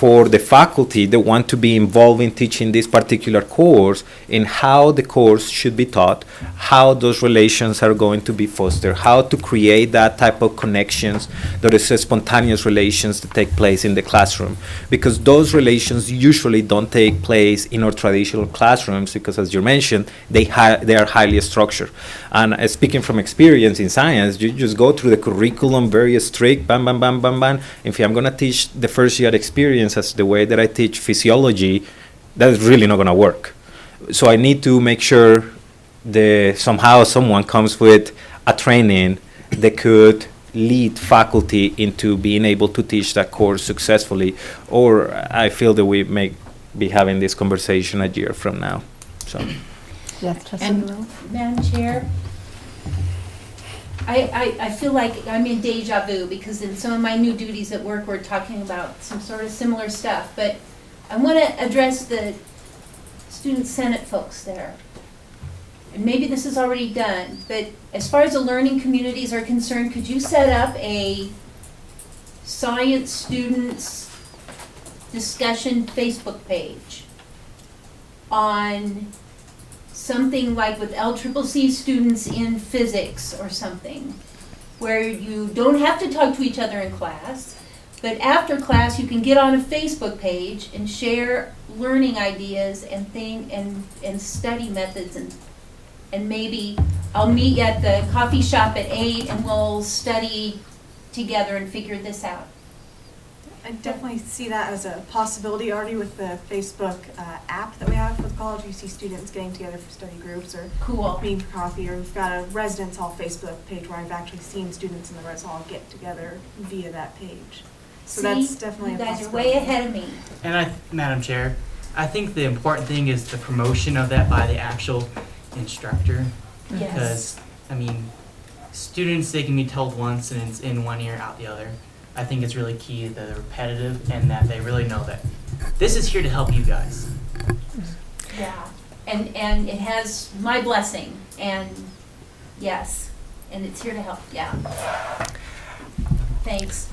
for the faculty that want to be involved in teaching this particular course, in how the course should be taught, how those relations are going to be fostered, how to create that type of connections, those spontaneous relations that take place in the classroom. Because those relations usually don't take place in our traditional classrooms, because as you mentioned, they are highly structured. And speaking from experience in science, you just go through the curriculum, very strict, bam, bam, bam, bam, bam. If I'm gonna teach the first year experience as the way that I teach physiology, that is really not going to work. So I need to make sure that somehow someone comes with a training that could lead faculty into being able to teach that course successfully, or I feel that we may be having this conversation a year from now. So. Yes, Trustee And Guerrero? Madam Chair, I feel like I'm in deja vu, because in some of my new duties at work, we're talking about some sort of similar stuff. But I want to address the Student Senate folks there. And maybe this is already done, but as far as the learning communities are concerned, could you set up a science students discussion Facebook page on something like with LCCC students in physics or something, where you don't have to talk to each other in class, but after class you can get on a Facebook page and share learning ideas and and study methods, and maybe I'll meet you at the coffee shop at 8 and we'll study together and figure this out. I definitely see that as a possibility already with the Facebook app that we have for the college. You see students getting together for study groups or Cool. meeting for coffee, or we've got a residence hall Facebook page where I've actually seen students in the res hall get together via that page. So that's definitely you a guys are possibility. way ahead of me. And Madam Chair, I think the important thing is the promotion of that by the actual instructor. Yes. Because, I mean, students, they can be told once and it's in one ear, out the other. I think it's really key that they're repetitive and that they really know that this is here to help you guys. Yeah, and it has my blessing, and yes, and it's here to help, yeah. Thanks.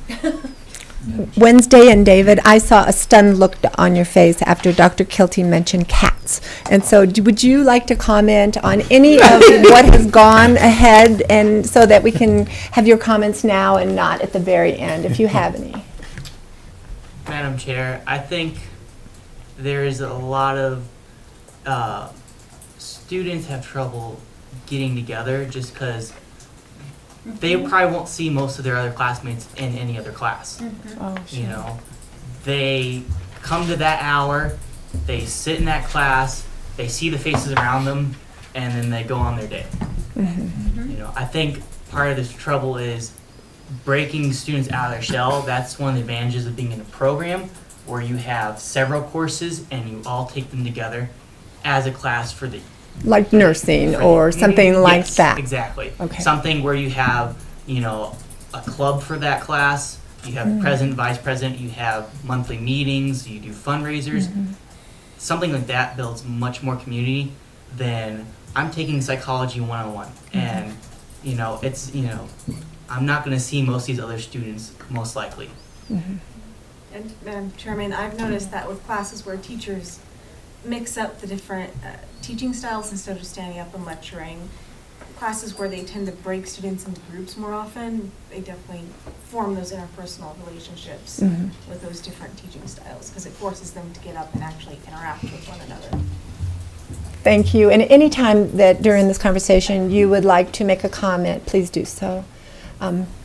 Wednesday and David, I saw a stunned look on your face after Dr. Kilty mentioned cats. And so would you like to comment on any of what has gone ahead, and so that we can have your comments now and not at the very end, if you have any? Madam Chair, I think there's a lot of students have trouble getting together just because they probably won't see most of their other classmates in any other class. Oh, You know, they come to that hour, they sit in that class, they see the faces around them, and then they go on their day. You know, I think part of this trouble is breaking students out of their shell. That's one of the advantages of being in a program where you have several courses and you all take them together as a class for the Like nursing or something like Yes, that? Exactly. Okay. Something where you have, you know, a club for that class, you have president, vice president, you have monthly meetings, you do fundraisers. Something like that builds much more community than I'm taking psychology 101. And, you know, it's, you know, I'm not going to see most of these other students most likely. And Madam Chairman, I've noticed that with classes where teachers mix up the different teaching styles instead of just standing up and lecturing, classes where they tend to break students into groups more often, they definitely form those interpersonal relationships with those different teaching styles, because it forces them to get up and actually interact with one another. Thank you. And any time that during this conversation you would like to make a comment, please do so.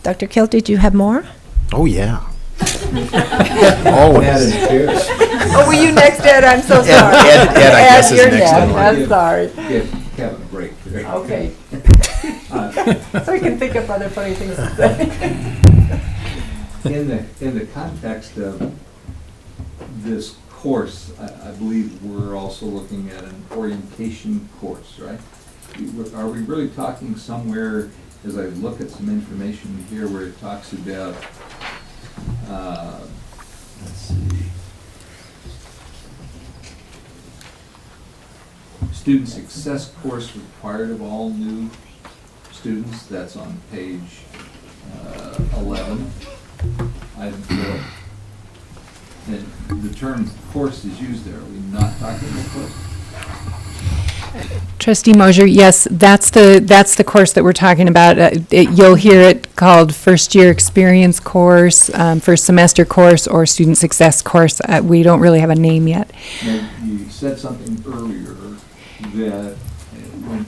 Dr. Kilty, do you have more? Oh, yeah. Ed Always. and Chair. Oh, were you next, Ed? I'm so sorry. Ed, I guess, is you're next in line. I'm sorry. Give Kevin a break there. Okay. Uh, So we can think of other funny things to say. In the context of this course, I believe we're also looking at an orientation course, right? Are we really talking somewhere, as I look at some information here, where it talks about, let's see, student success course required of all new students, that's on page 11, item 4. And the term course is used there. Are we not talking about course? Trustee Mosier, yes, that's the course that we're talking about. You'll hear it called first year experience course, first semester course, or student success course. We don't really have a name yet. Now, you said something earlier that,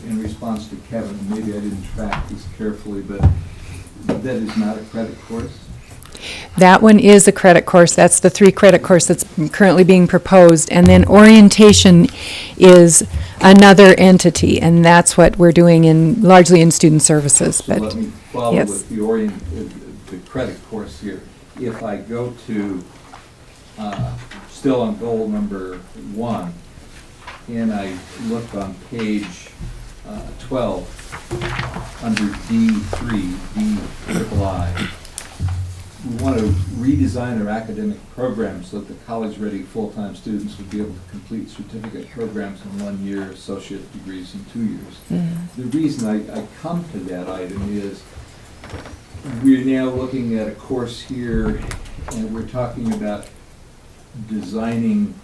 in response to Kevin, and maybe I didn't track this carefully, but that is not a credit course? That one is a credit course. That's the 3-credit course that's currently being proposed. And then orientation is another entity, and that's what we're doing largely in student services. So let me follow yes. with the credit course here. If I go to, still on goal number 1, and I look on page 12, under D3, D-triple-I, we want to redesign our academic programs so that the college-ready full-time students would be able to complete certificate programs in 1 year, associate degrees in 2 years. Mm-hmm. The reason I come to that item is we're now looking at a course here, and we're talking about designing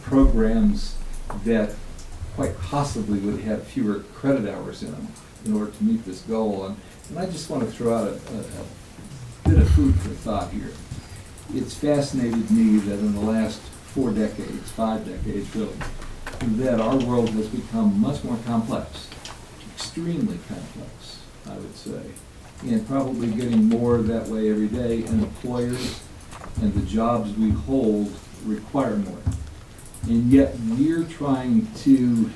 programs that quite possibly would have fewer credit hours in them in order to meet this goal. And I just want to throw out a bit of food for thought here. It's fascinated me that in the last 4 decades, 5 decades really, that our world has become much more complex, extremely complex, I would say, and probably getting more that way every day, and employers and the jobs we hold require more. And yet we're trying to,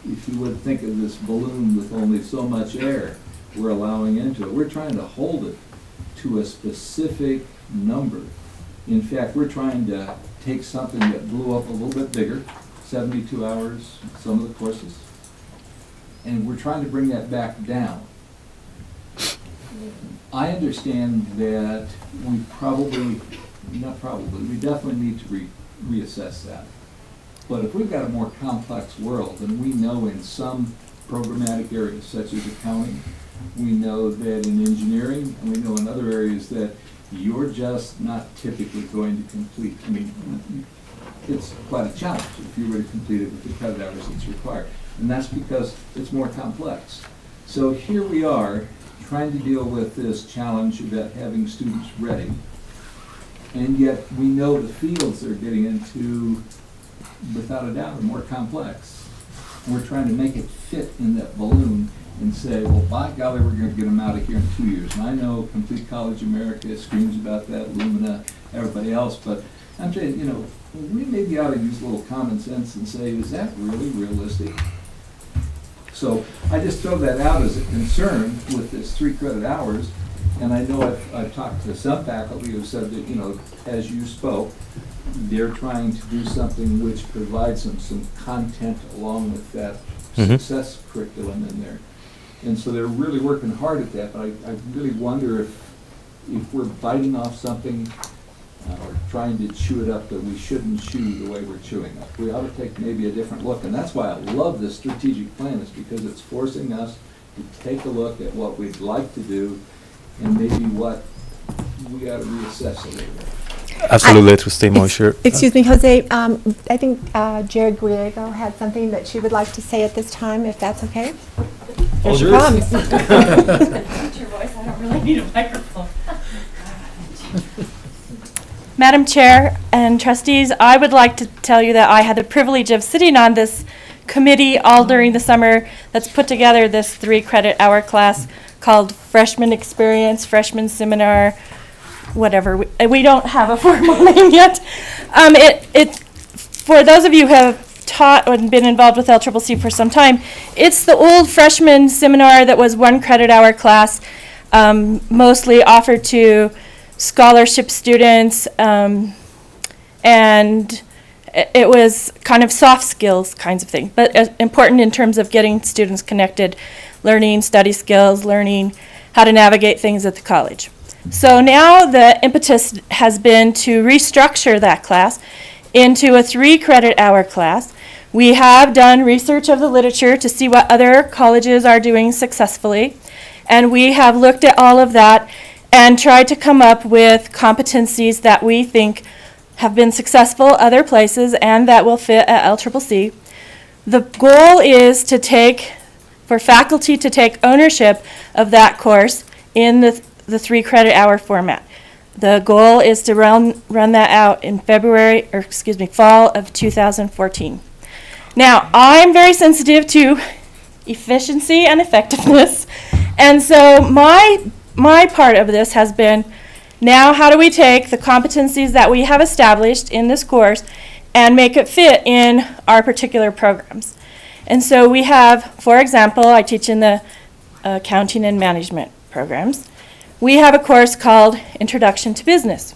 if you would think of this balloon with only so much air we're allowing into it, we're trying to hold it to a specific number. In fact, we're trying to take something that blew up a little bit bigger, 72 hours, some of the courses, and we're trying to bring that back down. I understand that we we definitely need to reassess that. But if we've got a more complex world, and we know in some programmatic areas, such as accounting, we know that in engineering, and we know in other areas that you're just not typically going to complete. I mean, it's quite a challenge if you were to complete it with the credit hours that's required. And that's because it's more complex. So here we are, trying to deal with this challenge about having students ready. And yet we know the fields they're getting into, without a doubt, are more complex. And we're trying to make it fit in that balloon and say, well, by golly, we're going to get them out of here in 2 years. And I know Complete College America screams about that, Lumina, everybody else, but I'm saying, you know, we maybe ought to use a little common sense and say, is that really realistic? So I just throw that out as a concern with this 3 credit hours. And I know I've talked to some faculty who said that, you know, as you spoke, they're trying to do something which provides them some content along with that success curriculum in there. And so they're really working hard at that, but I really wonder if we're biting off something or trying to chew it up that we shouldn't chew the way we're chewing up. We ought to take maybe a different look, and that's why I love this strategic plan, is because it's forcing us to take a look at what we'd like to do and maybe what we ought to reassess a little bit. Absolutely, Trustee Mosher. Excuse me, Jose, I think Jared Griego had something that she would like to say at this time, if that's okay? Here she comes. Your voice, I don't really need a microphone. Madam Chair and trustees, I would like to tell you that I had the privilege of sitting on this committee all during the summer that's put together this 3 credit hour class called Freshman Experience, Freshman Seminar, whatever. We don't have a formal name yet. For those of you who have taught and been involved with LCCC for some time, it's the old freshman seminar that was 1 credit hour class, mostly offered to scholarship students and It was kind of soft skills kinds of thing, but important in terms of getting students connected, learning study skills, learning how to navigate things at the college. So now the impetus has been to restructure that class into a 3-credit hour class. We have done research of the literature to see what other colleges are doing successfully, and we have looked at all of that and tried to come up with competencies that we think have been successful other places and that will fit at LCCC. The goal is for faculty to take ownership of that course in the 3-credit hour format. The goal is to run that out in fall of 2014. Now, I'm very sensitive to efficiency and effectiveness, and so my part of this has been, now how do we take the competencies that we have established in this course and make it fit in our particular programs? And so we have, for example, I teach in the accounting and management programs. We have a course called Introduction to Business.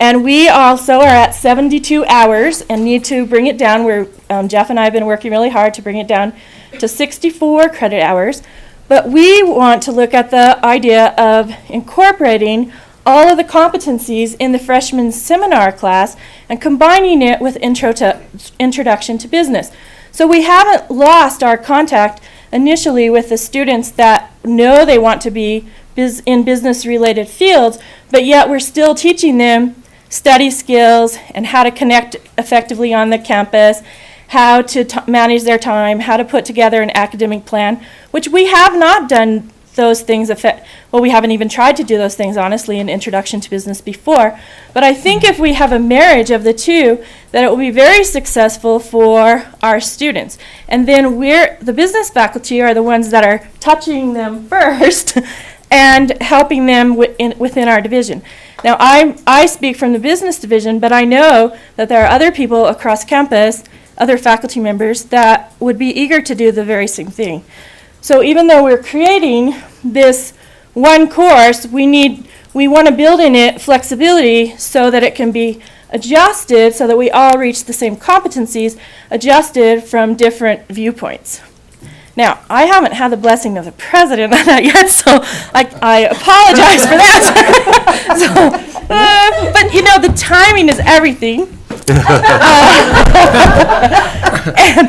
And we also are at 72 hours and need to bring it down. Jeff and I have been working really hard to bring it down to 64 credit hours. But we want to look at the idea of incorporating all of the competencies in the freshman seminar class and combining it with Introduction to Business. So we haven't lost our contact initially with the students that know they want to be in business-related fields, but yet we're still teaching them study skills and how to connect effectively on the campus, how to manage their time, how to put together an academic plan, which we have not done those things. We haven't even tried to do those things, honestly, in Introduction to Business before. But I think if we have a marriage of the two, that it will be very successful for our students. And then the business faculty are the ones that are touching them first and helping them within our division. Now, I speak from the business division, but I know that there are other people across campus, other faculty members, that would be eager to do the very same thing. So even though we're creating this one course, we want to build in it flexibility so that it can be adjusted so that we all reach the same competencies, adjusted from different viewpoints. Now, I haven't had the blessing of the president on that yet, so I apologize for that. But you know, the timing is everything.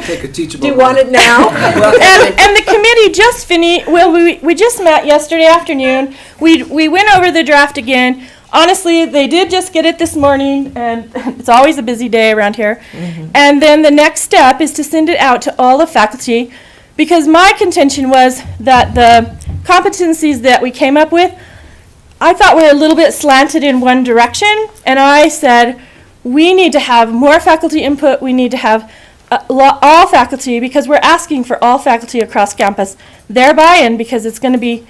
Take a teachable. Do you want it now? And the committee just finished. Well, we just met yesterday afternoon. We went over the draft again. Honestly, they did just get it this morning, and it's always a busy day around here. Mm-hmm. And then the next step is to send it out to all the faculty, because my contention was that the competencies that we came up with, I thought were a little bit slanted in one direction, and I said, we need to have more faculty input. We need to have all faculty, because we're asking for all faculty across campus their buy-in, because it's going to be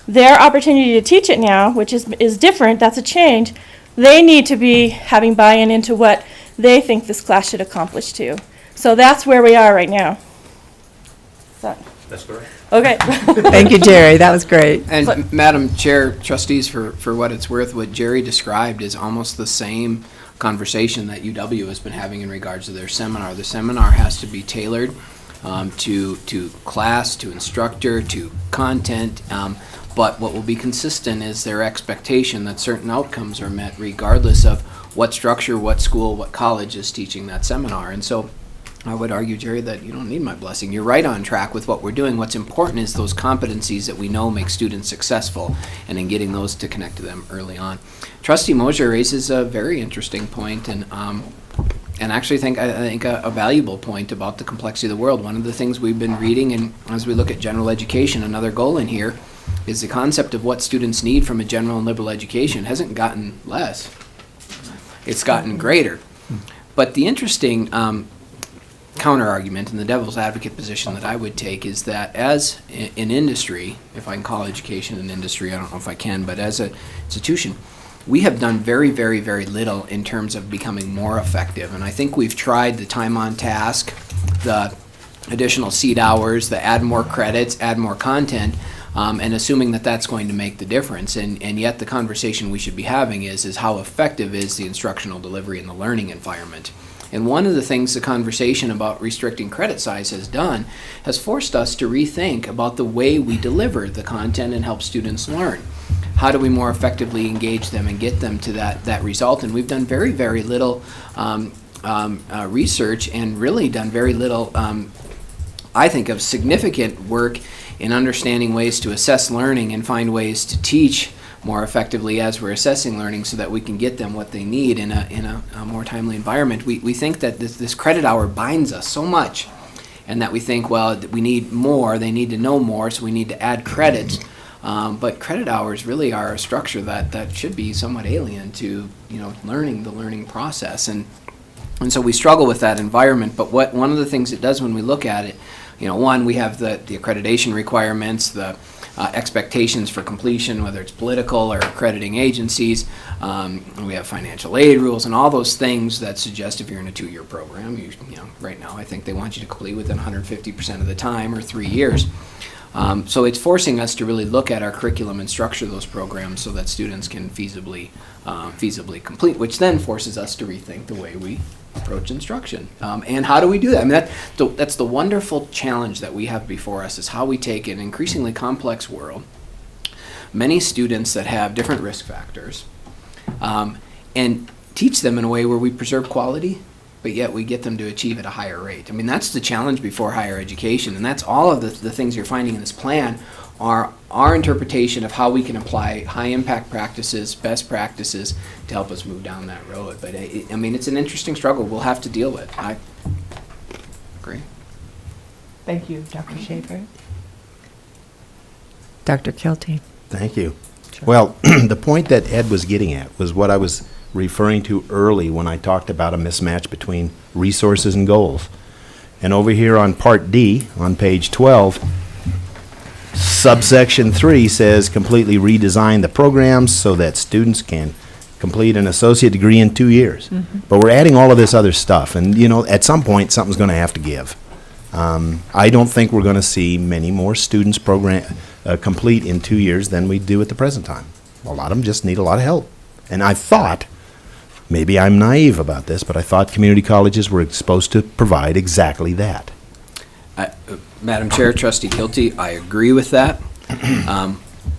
their opportunity to teach it now, which is different. That's a change. They need to be having buy-in into what they think this class should accomplish too. So that's where we are right now. So. That's correct. Okay. Thank you, Jerry. That was great. And Madam Chair, trustees, for what it's worth, what Jerry described is almost the same conversation that UW has been having in regards to their seminar. The seminar has to be tailored to class, to instructor, to content, but what will be consistent is their expectation that certain outcomes are met regardless of what structure, what school, what college is teaching that seminar. And so I would argue, Jerry, that you don't need my blessing. You're right on track with what we're doing. What's important is those competencies that we know make students successful, and in getting those to connect to them early on. Trustee Mosier raises a very interesting point, and actually I think a valuable point about the complexity of the world. One of the things we've been reading, and as we look at general education, another goal in here is the concept of what students need from a general and liberal education hasn't gotten less. It's gotten greater. But the interesting counter-argument and the devil's advocate position that I would take is that as in industry, if I can call education an industry, I don't know if I can, but as an institution, we have done very, very, very little in terms of becoming more effective. And I think we've tried the time on task, the additional seat hours, the add more credits, add more content, and assuming that that's going to make the difference. And yet the conversation we should be having is how effective is the instructional delivery and the learning environment. And one of the things the conversation about restricting credit size has done has forced us to rethink about the way we deliver the content and help students learn. How do we more effectively engage them and get them to that result? And we've done very, very little research and really done very little, I think, of significant work in understanding ways to assess learning and find ways to teach more effectively as we're assessing learning so that we can get them what they need in a more timely environment. We think that this credit hour binds us so much, and that we think, well, we need more, they need to know more, so we need to add credits. But credit hours really are a structure that should be somewhat alien to, learning the learning process. And so we struggle with that environment. But one of the things it does when we look at it, one, we have the accreditation requirements, the expectations for completion, whether it's political or accrediting agencies. We have financial aid rules and all those things that suggest if you're in a 2-year program, right now I think they want you to complete within 150% of the time or 3 years. So it's forcing us to really look at our curriculum and structure those programs so that students can feasibly complete, which then forces us to rethink the way we approach instruction. And how do we do that? I mean, that's the wonderful challenge that we have before us, is how we take an increasingly complex world, many students that have different risk factors, and teach them in a way where we preserve quality, but yet we get them to achieve at a higher rate. I mean, that's the challenge before higher education, and that's all of the things you're finding in this plan are our interpretation of how we can apply high-impact practices, best practices, to help us move down that road. But, I mean, it's an interesting struggle we'll have to deal with. I agree. Thank you, Dr. Schaefer. Dr. Kelty. Thank you. Well, the point that Ed was getting at was what I was referring to early when I talked about a mismatch between resources and goals. And over here on Part D, on page 12, subsection 3 says completely redesign the programs so that students can complete an associate degree in 2 years. But we're adding all of this other stuff, and at some point something's going to have to give. I don't think we're going to see many more students complete in 2 years than we do at the present time. A lot of them just need a lot of help. And I thought, maybe I'm naive about this, but I thought community colleges were supposed to provide exactly that. Madam Chair, Trustee Kilty, I agree with that.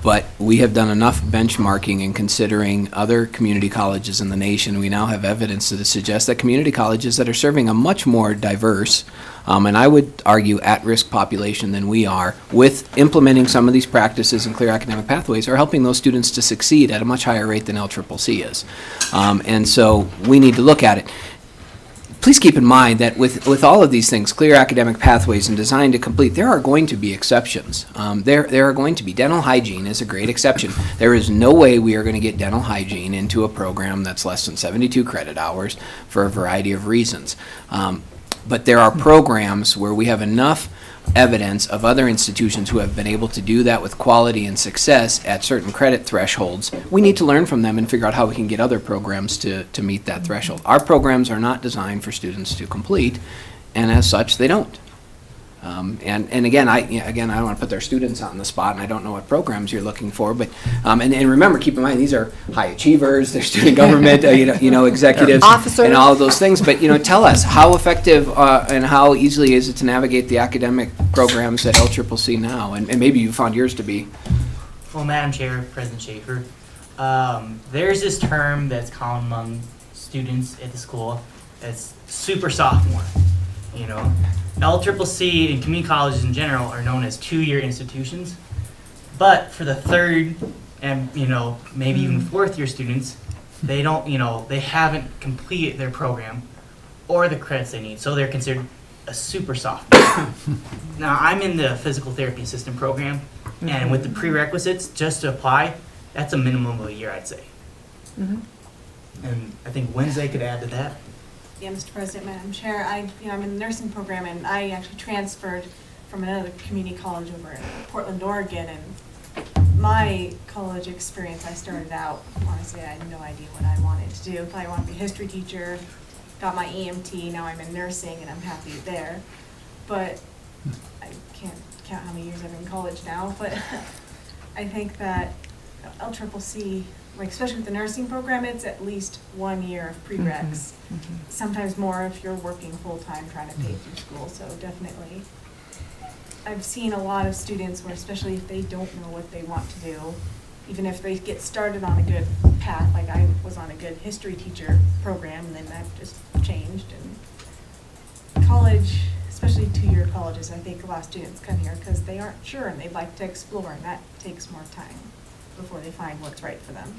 But we have done enough benchmarking and considering other community colleges in the nation. We now have evidence that suggests that community colleges that are serving a much more diverse, and I would argue at-risk population than we are, with implementing some of these practices and clear academic pathways, are helping those students to succeed at a much higher rate than LCCC is. And so we need to look at it. Please keep in mind that with all of these things, clear academic pathways and designed to complete, there are going to be exceptions. There are going to be. Dental hygiene is a great exception. There is no way we are going to get dental hygiene into a program that's less than 72 credit hours for a variety of reasons. But there are programs where we have enough evidence of other institutions who have been able to do that with quality and success at certain credit thresholds. We need to learn from them and figure out how we can get other programs to meet that threshold. Our programs are not designed for students to complete, and as such, they don't. And again, I don't want to put their students on the spot, and I don't know what programs you're looking for, but and remember, keep in mind, these are high achievers, they're student government, executives, Officers. and all of those things. But tell us how effective and how easily is it to navigate the academic programs at LCCC now, and maybe you found yours to be. Well, Madam Chair, President Schaefer, there's this term that's common among students at the school. It's super sophomore. LCCC and community colleges in general are known as 2-year institutions, but for the third and maybe even 4th-year students, they don't they haven't completed their program or the credits they need, so they're considered a super sophomore. Now I'm in the physical therapy assistant program, and with the prerequisites just to apply, that's a minimum of a year, I'd say. And I think Wednesday could add to that. Yeah, Mr. President, Madam Chair, I'm in the nursing program, and I actually transferred from another community college over in Portland, Oregon, and my college experience, I started out, honestly, I had no idea what I wanted to do. I wanted to be a history teacher, got my EMT, now I'm in nursing, and I'm happy there. But I can't count how many years I've been in college now, but I think that LCCC, like especially with the nursing program, it's at least 1 year of prereqs. Sometimes more if you're working full-time trying to pay through school, so definitely. I've seen a lot of students where, especially if they don't know what they want to do, even if they get started on a good path, like I was on a good history teacher program, and then that just changed. And college, especially two-year colleges, I think a lot of students come here because they aren't sure and they'd like to explore, and that takes more time before they find what's right for them.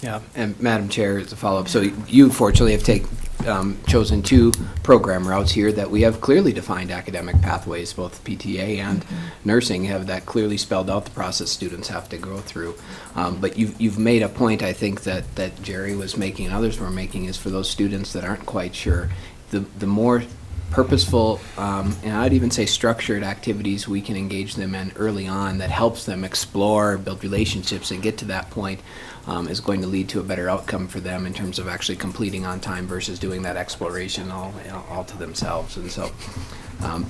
Yeah, and Madam Chair, as a follow-up, so you fortunately have chosen two program routes here that we have clearly defined academic pathways. Both PTA and nursing have that clearly spelled out, the process students have to go through. But you've made a point, I think, that Jerry was making and others were making, is for those students that aren't quite sure, the more purposeful, and I'd even say structured activities we can engage them in early on that helps them explore, build relationships, and get to that point is going to lead to a better outcome for them in terms of actually completing on time versus doing that exploration all to themselves. And so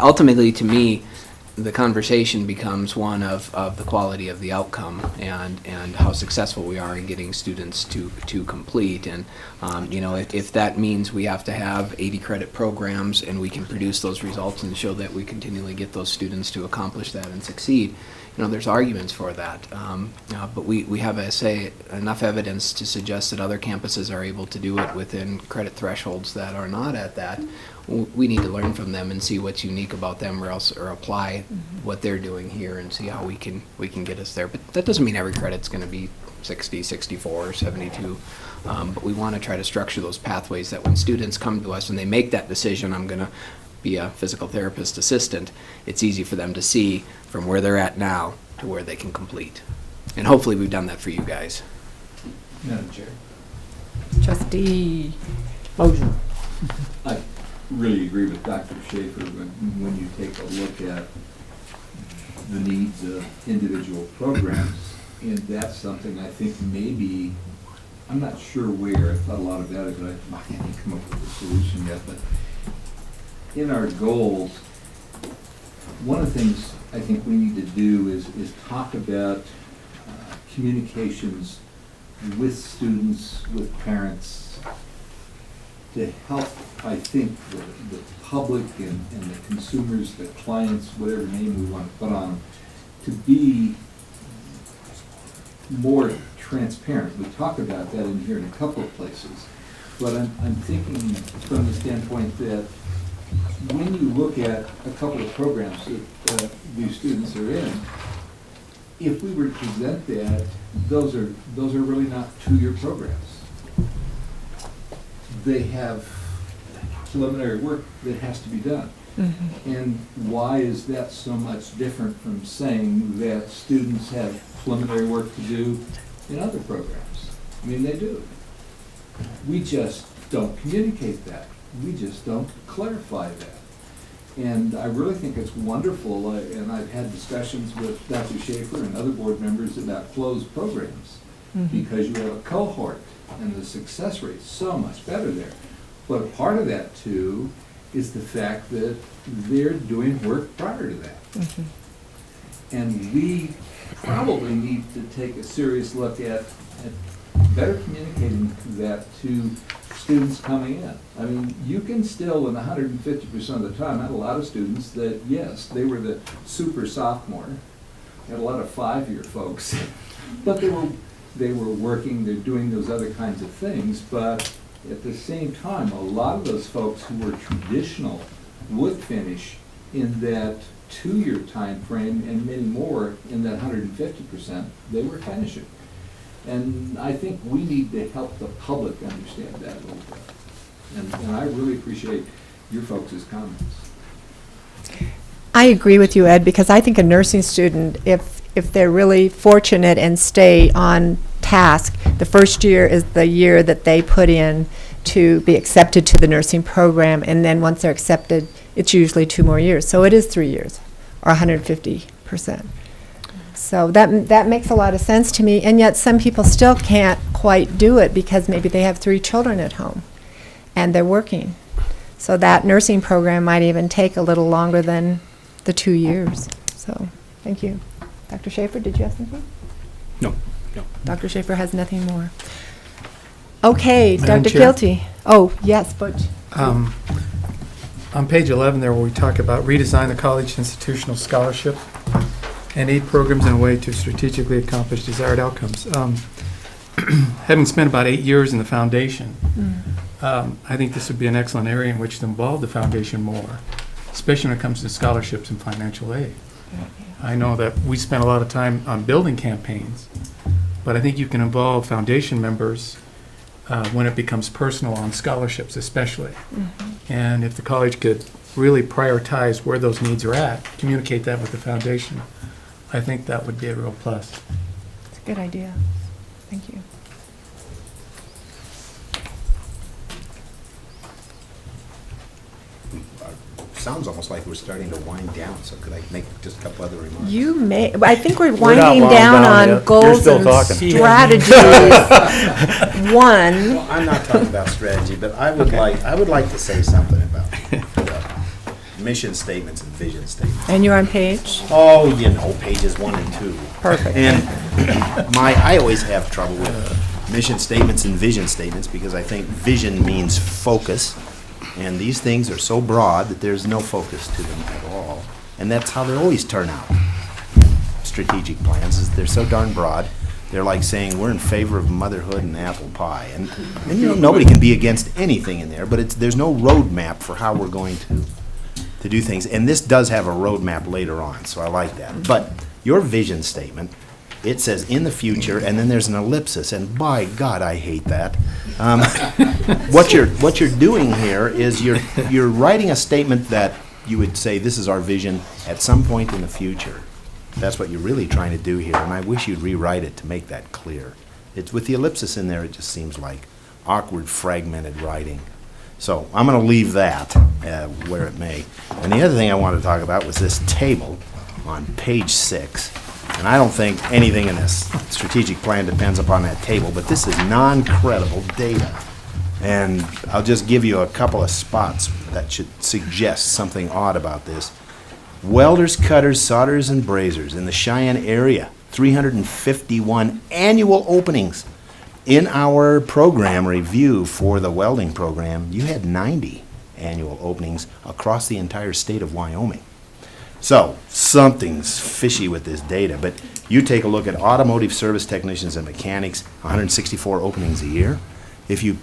ultimately, to me, the conversation becomes one of the quality of the outcome and how successful we are in getting students to complete. And you know, if that means we have to have 80 credit programs and we can produce those results and show that we continually get those students to accomplish that and succeed, you know, there's arguments for that. But we have, I say, enough evidence to suggest that other campuses are able to do it within credit thresholds that are not at that. We need to learn from them and see what's unique about them, or apply what they're doing here and see how we can get us there. But that doesn't mean every credit's going to be 60, 64, 72. But we want to try to structure those pathways that when students come to us and they make that decision, I'm going to be a physical therapist assistant, it's easy for them to see from where they're at now to where they can complete. And hopefully we've done that for you guys. Madam Chair. Trustee Moser. I really agree with Dr. Schaefer when you take a look at the needs of individual programs, and that's something I think maybe, I'm not sure where, I've thought a lot about it, but I can't come up with a solution yet, but in our goals, one of the things I think we need to do is talk about communications with students, with parents, to help, I think, the public and the consumers, the clients, whatever name we want to put on them, to be more transparent. We talk about that in here in a couple of places, but I'm thinking from the standpoint that when you look at a couple of programs that these students are in, if we were to present that, those are really not two-year programs. They have preliminary work that has to be done. And why is that so much different from saying that students have preliminary work to do in other programs? I mean, they do. We just don't communicate that. We just don't clarify that. And I really think it's wonderful, and I've had discussions with Dr. Schaefer and other board members about closed programs, because you have a cohort and the success rate's so much better there. But a part of that too is the fact that they're doing work prior to that. And we probably need to take a serious look at better communicating that to students coming in. I mean, you can still, in 150% of the time, I had a lot of students that, yes, they were the super sophomore. I had a lot of 5-year folks, but they were working, they're doing those other kinds of things, but at the same time, a lot of those folks who were traditional would finish in that 2-year time frame, and many more in that 150%, they were finishing. And I think we need to help the public understand that a little bit. And I really appreciate your folks' comments. I agree with you, Ed, because I think a nursing student, if they're really fortunate and stay on task, the first year is the year that they put in to be accepted to the nursing program, and then once they're accepted, it's usually 2 more years. So it is 3 years, or 150%. So that makes a lot of sense to me, and yet some people still can't quite do it because maybe they have 3 children at home and they're working. So that nursing program might even take a little longer than the 2 years. So, thank you. Dr. Schaefer, did you have something? No. Dr. Schaefer has nothing more. Okay, Madam Dr. Chair? Kilty. Oh, yes, Butch. On page 11 there, where we talk about redesign the college institutional scholarship and aid programs in a way to strategically accomplish desired outcomes. Having spent about 8 years in the foundation, I think this would be an excellent area in which to involve the foundation more, especially when it comes to scholarships and financial aid. I know that we spend a lot of time on building campaigns, but I think you can involve foundation members when it becomes personal on scholarships especially. And if the college could really prioritize where those needs are at, communicate that with the foundation, I think that would be a real plus. It's a good idea. Thank you. Sounds almost like we're starting to wind down, so could I make just a couple other remarks? You may, I think we're not winding wound down down yet. on You're goals still and talking. strategies. One, Well, I'm not talking about strategy, but I would like to say something about mission statements and vision statements. and you're on page? Oh, you know, pages 1 and 2. Perfect. And I always have trouble with mission statements and vision statements because I think vision means focus, and these things are so broad that there's no focus to them at all. And that's how they always turn out. Strategic plans is they're so darn broad. They're like saying we're in favor of motherhood and apple pie, and you know nobody can be against anything in there, but there's no roadmap for how we're going to do things. And this does have a roadmap later on, so I like that. But your vision statement, it says in the future, and then there's an ellipsis, and by God, I hate that. What you're doing here is you're writing a statement that you would say this is our vision at some point in the future. That's what you're really trying to do here, and I wish you'd rewrite it to make that clear. It's with the ellipsis in there, it just seems like awkward, fragmented writing. So I'm going to leave that where it may. And the other thing I wanted to talk about was this table on page 6. And I don't think anything in this strategic plan depends upon that table, but this is non-credible data. And I'll just give you a couple of spots that should suggest something odd about this. Welders, cutters, solderers, and brazers in the Cheyenne area, 351 annual openings. In our program review for the welding program, you had 90 annual openings across the entire state of Wyoming. So something's fishy with this data, but you take a look at automotive service technicians and mechanics, 164 openings a year. If you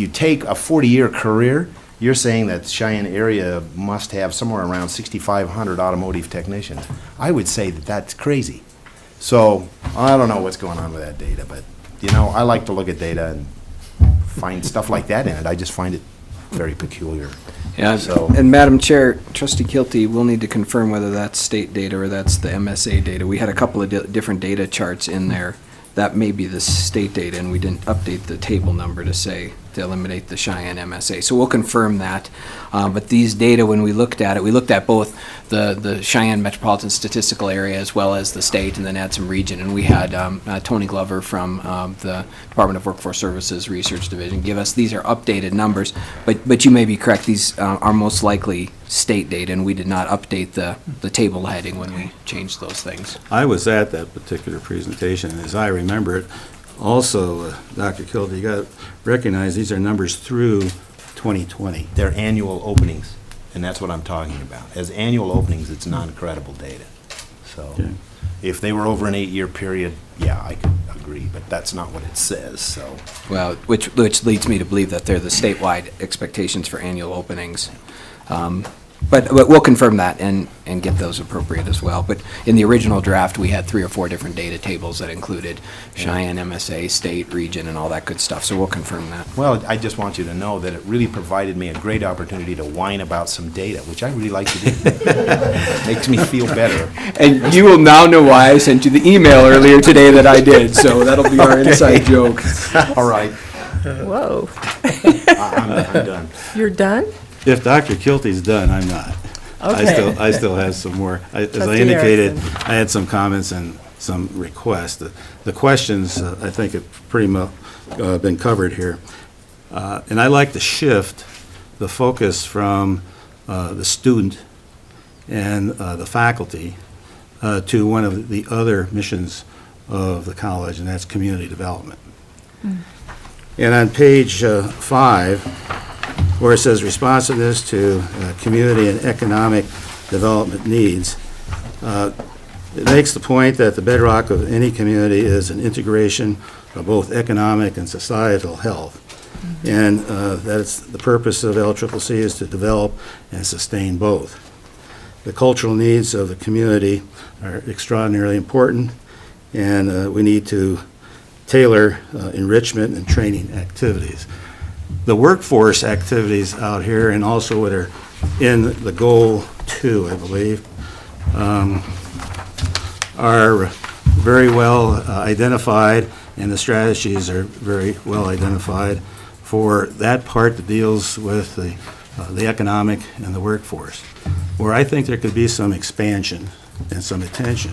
take a 40-year career, you're saying that Cheyenne area must have somewhere around 6,500 automotive technicians. I would say that that's crazy. So I don't know what's going on with that data, but you know, I like to look at data and find stuff like that in it. I just find it very peculiar. Yeah, So- and Madam Chair, Trustee Kilty, we'll need to confirm whether that's state data or that's the MSA data. We had a couple of different data charts in there. That may be the state data, and we didn't update the table number to eliminate the Cheyenne MSA. So we'll confirm that. But these data, when we looked at it, we looked at both the Cheyenne Metropolitan Statistical Area as well as the state, and then add some region. And we had Tony Glover from the Department of Workforce Services Research Division give us, these are updated numbers, but you may be correct, these are most likely state data, and we did not update the table heading when we changed those things. I was at that particular presentation, and as I remember it, also, Dr. Kilty, you got to recognize these are numbers through 2020. They're annual openings, and that's what I'm talking about. As annual openings, it's non-credible data. So Okay. if they were over an 8-year period, yeah, I could agree, but that's not what it says, so. Well, which leads me to believe that they're the statewide expectations for annual openings. But we'll confirm that and get those appropriate as well. But in the original draft, we had 3 or 4 different data tables that included Cheyenne, MSA, state, region, and all that good stuff. So we'll confirm that. Well, I just want you to know that it really provided me a great opportunity to whine about some data, which I really like to do. Makes me feel better. And you will now know why I sent you the email earlier today that I did. So that'll be our inside joke. All right, Whoa. I'm done. You're done? If Dr. Kilty's done, I'm not. Okay. I still have some more. As I Trustee indicated, Erickson. I had some comments and some requests. The questions, I think, have pretty much been covered here. And I like to shift the focus from the student and the faculty to one of the other missions of the college, and that's community development. And on page 5, where it says responsiveness to community and economic development needs, it makes the point that the bedrock of any community is an integration of both economic and societal health. And that's the purpose of LCCC, is to develop and sustain both. The cultural needs of the community are extraordinarily important, and we need to tailor enrichment and training activities. The workforce activities out here, and also what are in the goal 2, I believe, are very well identified, and the strategies are very well identified for that part that deals with the economic and the workforce. Where I think there could be some expansion and some attention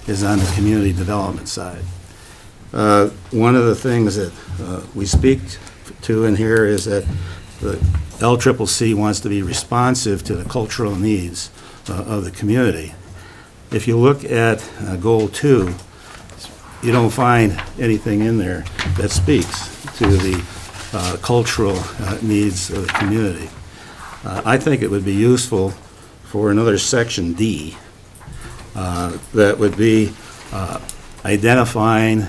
is on the community development side. One of the things that we speak to in here is that the LCCC wants to be responsive to the cultural needs of the community. If you look at Goal 2, you don't find anything in there that speaks to the cultural needs of the community. I think it would be useful for another section D that would be identifying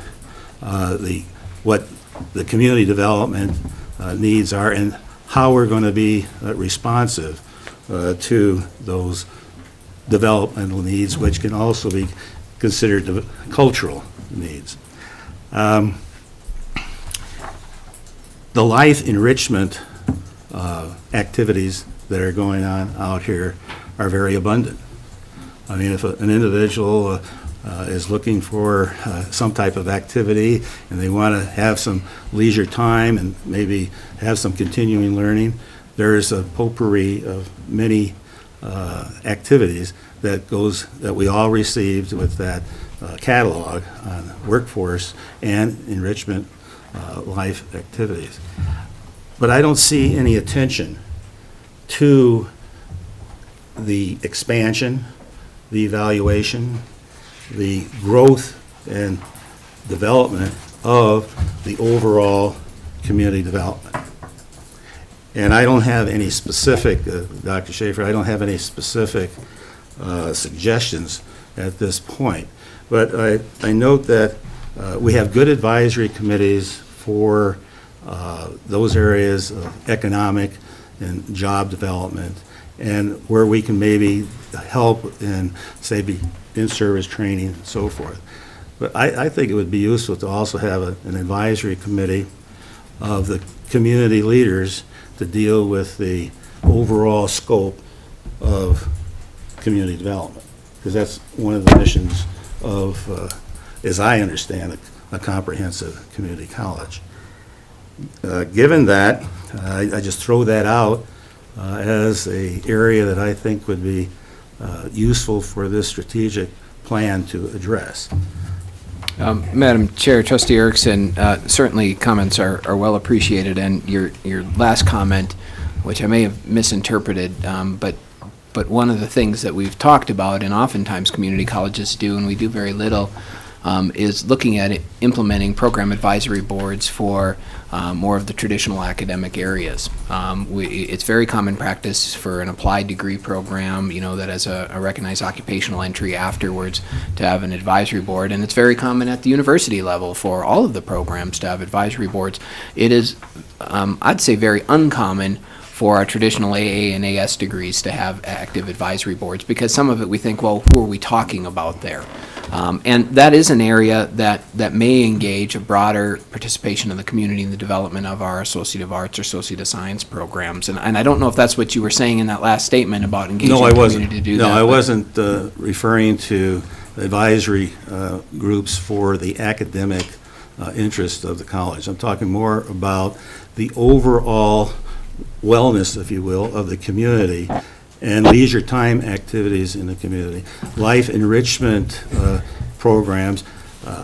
what the community development needs are and how we're going to be responsive to those developmental needs, which can also be considered cultural needs. The life enrichment activities that are going on out here are very abundant. I mean, if an individual is looking for some type of activity and they want to have some leisure time and maybe have some continuing learning, there's a potpourri of many activities that we all received with that catalog on workforce and enrichment life activities. But I don't see any attention to the expansion, the evaluation, the growth and development of the overall community development. And I don't have any specific, Dr. Schaefer, I don't have any specific suggestions at this point. But I note that we have good advisory committees for those areas of economic and job development, and where we can maybe help in, say, in-service training and so forth. But I think it would be useful to also have an advisory committee of the community leaders to deal with the overall scope of community development, because that's one of the missions of, as I understand it, a comprehensive community college. Given that, I just throw that out as an area that I think would be useful for this strategic plan to address. Madam Chair, Trustee Erickson, certainly comments are well appreciated, and your last comment, which I may have misinterpreted, but one of the things that we've talked about, and oftentimes community colleges do, and we do very little, is looking at implementing program advisory boards for more of the traditional academic areas. It's very common practice for an applied degree program, that has a recognized occupational entry afterwards, to have an advisory board, and it's very common at the university level for all of the programs to have advisory boards. It is, I'd say, very uncommon for our traditional AA and AS degrees to have active advisory boards, because some of it we think, well, who are we talking about there? And that is an area that may engage a broader participation of the community in the development of our Associate of Arts or Associate of Science programs. And I don't know if that's what you were saying in that last statement about engaging the community to do that. No, I wasn't referring to advisory groups for the academic interest of the college. I'm talking more about the overall wellness, if you will, of the community and leisure time activities in the community, life enrichment programs.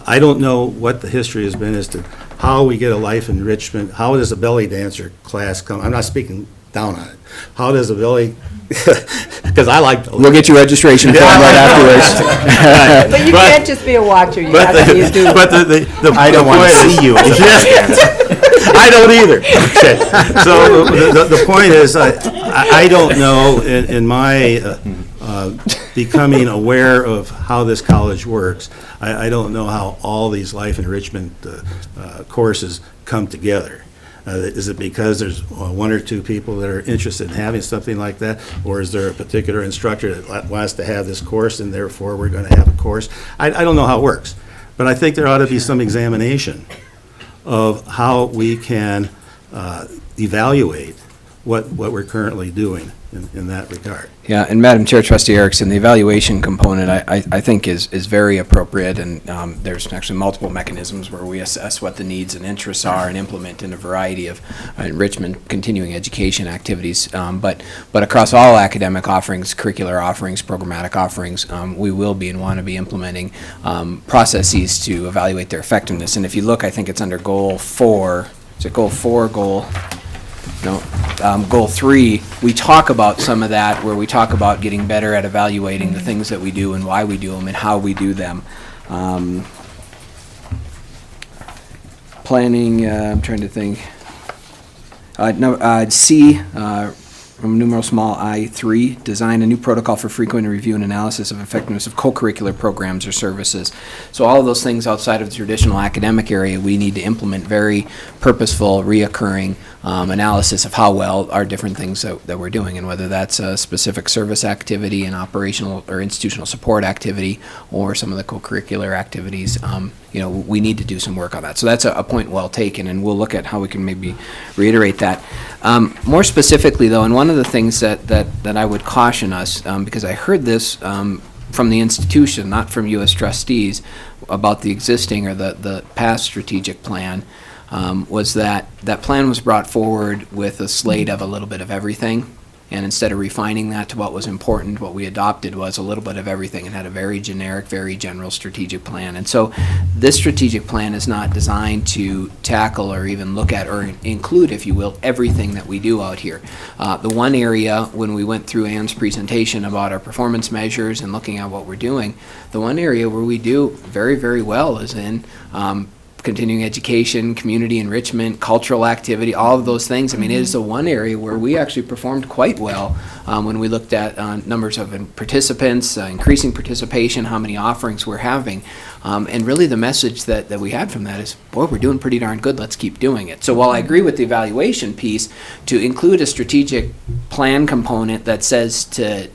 I don't know what the history has been as to how we get a life enrichment. How does a belly dancer class come? I'm not speaking down on it. How does a belly, because I like to. We'll get your registration form right afterwards. But you can't just be a watcher, you have to be a doer. But the I don't want to point is- see you as a I don't either. Okay. So the point is, I don't know, in my becoming aware of how this college works, I don't know how all these life enrichment courses come together. Is it because there's one or two people that are interested in having something like that? Or is there a particular instructor that wants to have this course and therefore we're going to have a course? I don't know how it works. But I think there ought to be some examination of how we can evaluate what we're currently doing in that regard. Yeah, and Madam Chair, Trustee Erickson, the evaluation component, I think is very appropriate, and there's actually multiple mechanisms where we assess what the needs and interests are and implement in a variety of enrichment, continuing education activities. But across all academic offerings, curricular offerings, programmatic offerings, we will be and want to be implementing processes to evaluate their effectiveness. And if you look, I think it's under Goal 4, is it Goal 4, Goal 3, we talk about some of that, where we talk about getting better at evaluating the things that we do and why we do them and how we do them. Planning, I'm trying to think. C, from numeral small I3, design a new protocol for frequent review and analysis of effectiveness of co-curricular programs or services. So all of those things outside of the traditional academic area, we need to implement very purposeful, reoccurring analysis of how well are different things that we're doing, and whether that's a specific service activity, an operational or institutional support activity, or some of the co-curricular activities. We need to do some work on that. So that's a point well taken, and we'll look at how we can maybe reiterate that. More specifically, though, and one of the things that I would caution us, because I heard this from the institution, not from you as trustees, about the existing or the past strategic plan, was that plan was brought forward with a slate of a little bit of everything. And instead of refining that to what was important, what we adopted was a little bit of everything and had a very generic, very general strategic plan. And so this strategic plan is not designed to tackle or even look at or include, if you will, everything that we do out here. The one area, when we went through Ann's presentation about our performance measures and looking at what we're doing, the one area where we do very, very well is in continuing education, community enrichment, cultural activity, all of those things. I mean, it is the one area where we actually performed quite well when we looked at numbers of participants, increasing participation, how many offerings we're having. And really the message that we had from that is, boy, we're doing pretty darn good, let's keep doing it. So while I agree with the evaluation piece, to include a strategic plan component that says to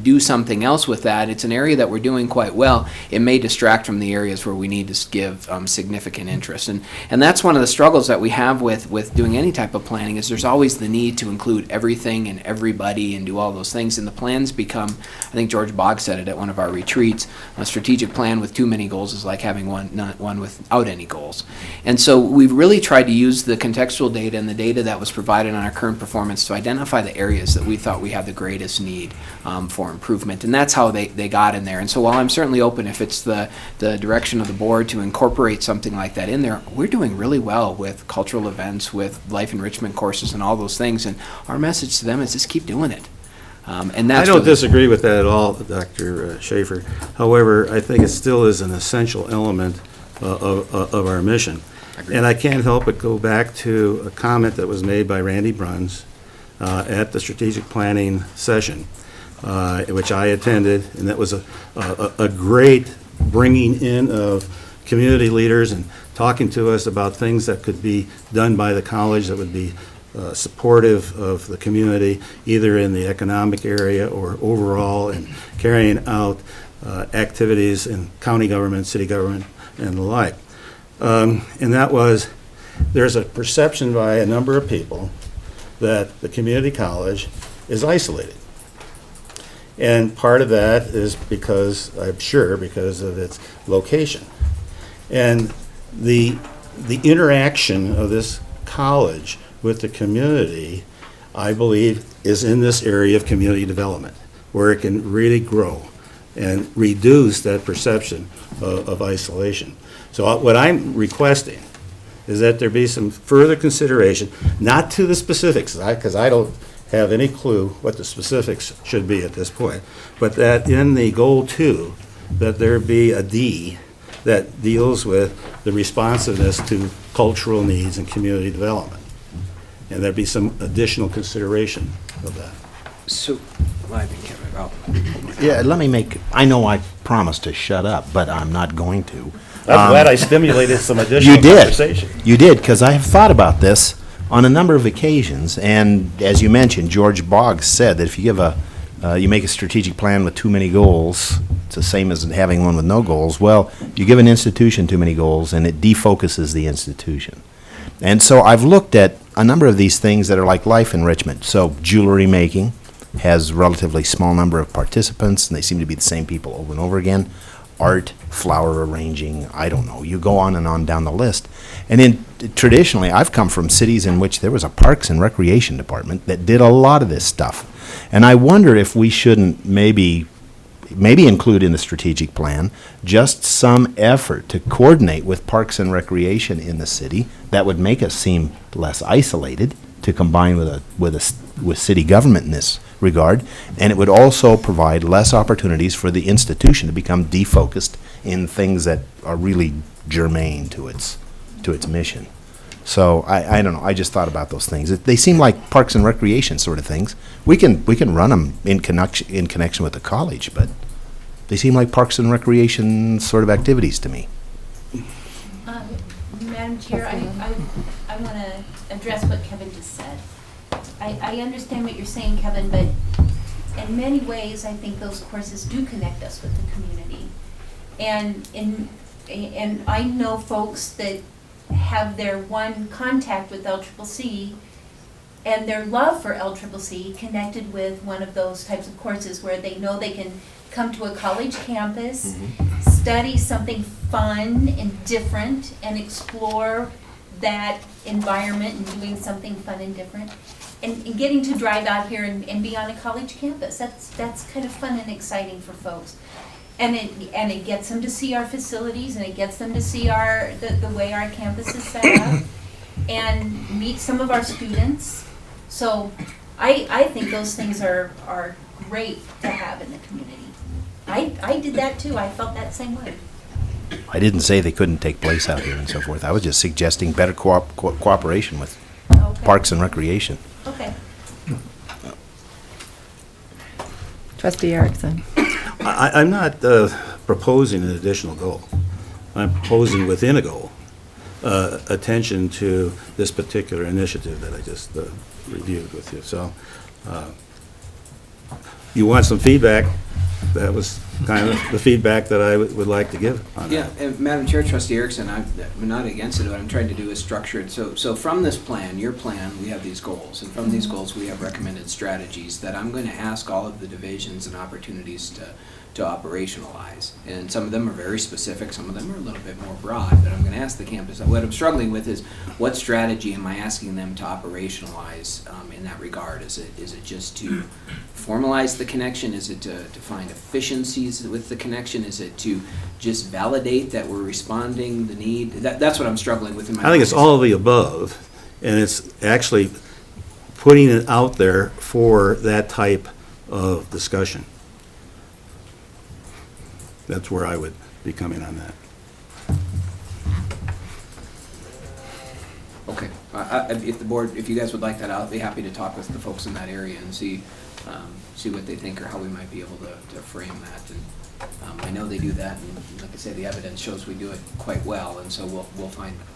do something else with that, it's an area that we're doing quite well. It may distract from the areas where we need to give significant interest. And that's one of the struggles that we have with doing any type of planning, is there's always the need to include everything and everybody and do all those things. And the plans become, I think George Boggs said it at one of our retreats, a strategic plan with too many goals is like having one without any goals. And so we've really tried to use the contextual data and the data that was provided on our current performance to identify the areas that we thought we had the greatest need for improvement. And that's how they got in there. And so while I'm certainly open if it's the direction of the board to incorporate something like that in there, we're doing really well with cultural events, with life enrichment courses and all those things. And our message to them is just keep doing it. And that's I don't really- disagree with that at all, Dr. Schaefer. However, I think it still is an essential element of our mission. And I can't help but go back to a comment that was made by Randy Bruns at the strategic planning session, which I attended, and that was a great bringing in of community leaders and talking to us about things that could be done by the college that would be supportive of the community, either in the economic area or overall, and carrying out activities in county government, city government, and the like. And that was, there's a perception by a number of people that the community college is isolated. And part of that is because, I'm sure, because of its location. And the interaction of this college with the community, I believe, is in this area of community development, where it can really grow and reduce that perception of isolation. So what I'm requesting is that there be some further consideration, not to the specifics, because I don't have any clue what the specifics should be at this point, but that in the Goal 2, that there be a D that deals with the responsiveness to cultural needs and community development. And there'd be some additional consideration of that. So, well, I think, oh, Yeah, let me make, I know I promised to shut up, but I'm not going to. I'm glad I stimulated some additional You did. conversation. You did, because I have thought about this on a number of occasions, and as you mentioned, George Boggs said that if you give you make a strategic plan with too many goals, it's the same as having one with no goals. Well, you give an institution too many goals, and it defocuses the institution. And so I've looked at a number of these things that are like life enrichment. So jewelry making has a relatively small number of participants, and they seem to be the same people over and over again. Art, flower arranging, I don't know. You go on and on down the list. And traditionally, I've come from cities in which there was a parks and recreation department that did a lot of this stuff. And I wonder if we shouldn't maybe include in the strategic plan just some effort to coordinate with parks and recreation in the city that would make us seem less isolated, to combine with city government in this regard, and it would also provide less opportunities for the institution to become defocused in things that are really germane to its mission. So I don't know. I just thought about those things. They seem like parks and recreation sort of things. We can run them in connection with the college, but they seem like parks and recreation sort of activities to me. Madam Chair, I want to address what Kevin just said. I understand what you're saying, Kevin, but in many ways, I think those courses do connect us with the community. And I know folks that have their one contact with LCCC and their love for LCCC connected with one of those types of courses where they know they can come to a college campus, study something fun and different, and explore that environment and doing something fun and different. And getting to drive out here and be on a college campus, that's kind of fun and exciting for folks. And it gets them to see our facilities, and it gets them to see the way our campus is set up, and meet some of our students. So I think those things are great to have in the community. I did that too. I felt that same way. I didn't say they couldn't take place out here and so forth. I was just suggesting better cooperation with Okay. parks and recreation. Okay. Trustee Erickson. I'm not proposing an additional goal. I'm proposing within a goal, attention to this particular initiative that I just reviewed with you. So you want some feedback? That was kind of the feedback that I would like to give on yeah, that. and Madam Chair, Trustee Erickson, I'm not against it. What I'm trying to do is structure it. So from this plan, your plan, we have these goals. And from these goals, we have recommended strategies that I'm going to ask all of the divisions and opportunities to operationalize. And some of them are very specific, some of them are a little bit more broad, but I'm going to ask the campus. What I'm struggling with is what strategy am I asking them to operationalize in that regard? Is it just to formalize the connection? Is it to find efficiencies with the connection? Is it to just validate that we're responding the need? That's what I'm struggling with in my I think it's mind. all of the above, and it's actually putting it out there for that type of discussion. That's where I would be coming on that. Okay. If the board, if you guys would like that, I'll be happy to talk with the folks in that area and see what they think or how we might be able to frame that. And I know they do that, and like I say, the evidence shows we do it quite well, and so we'll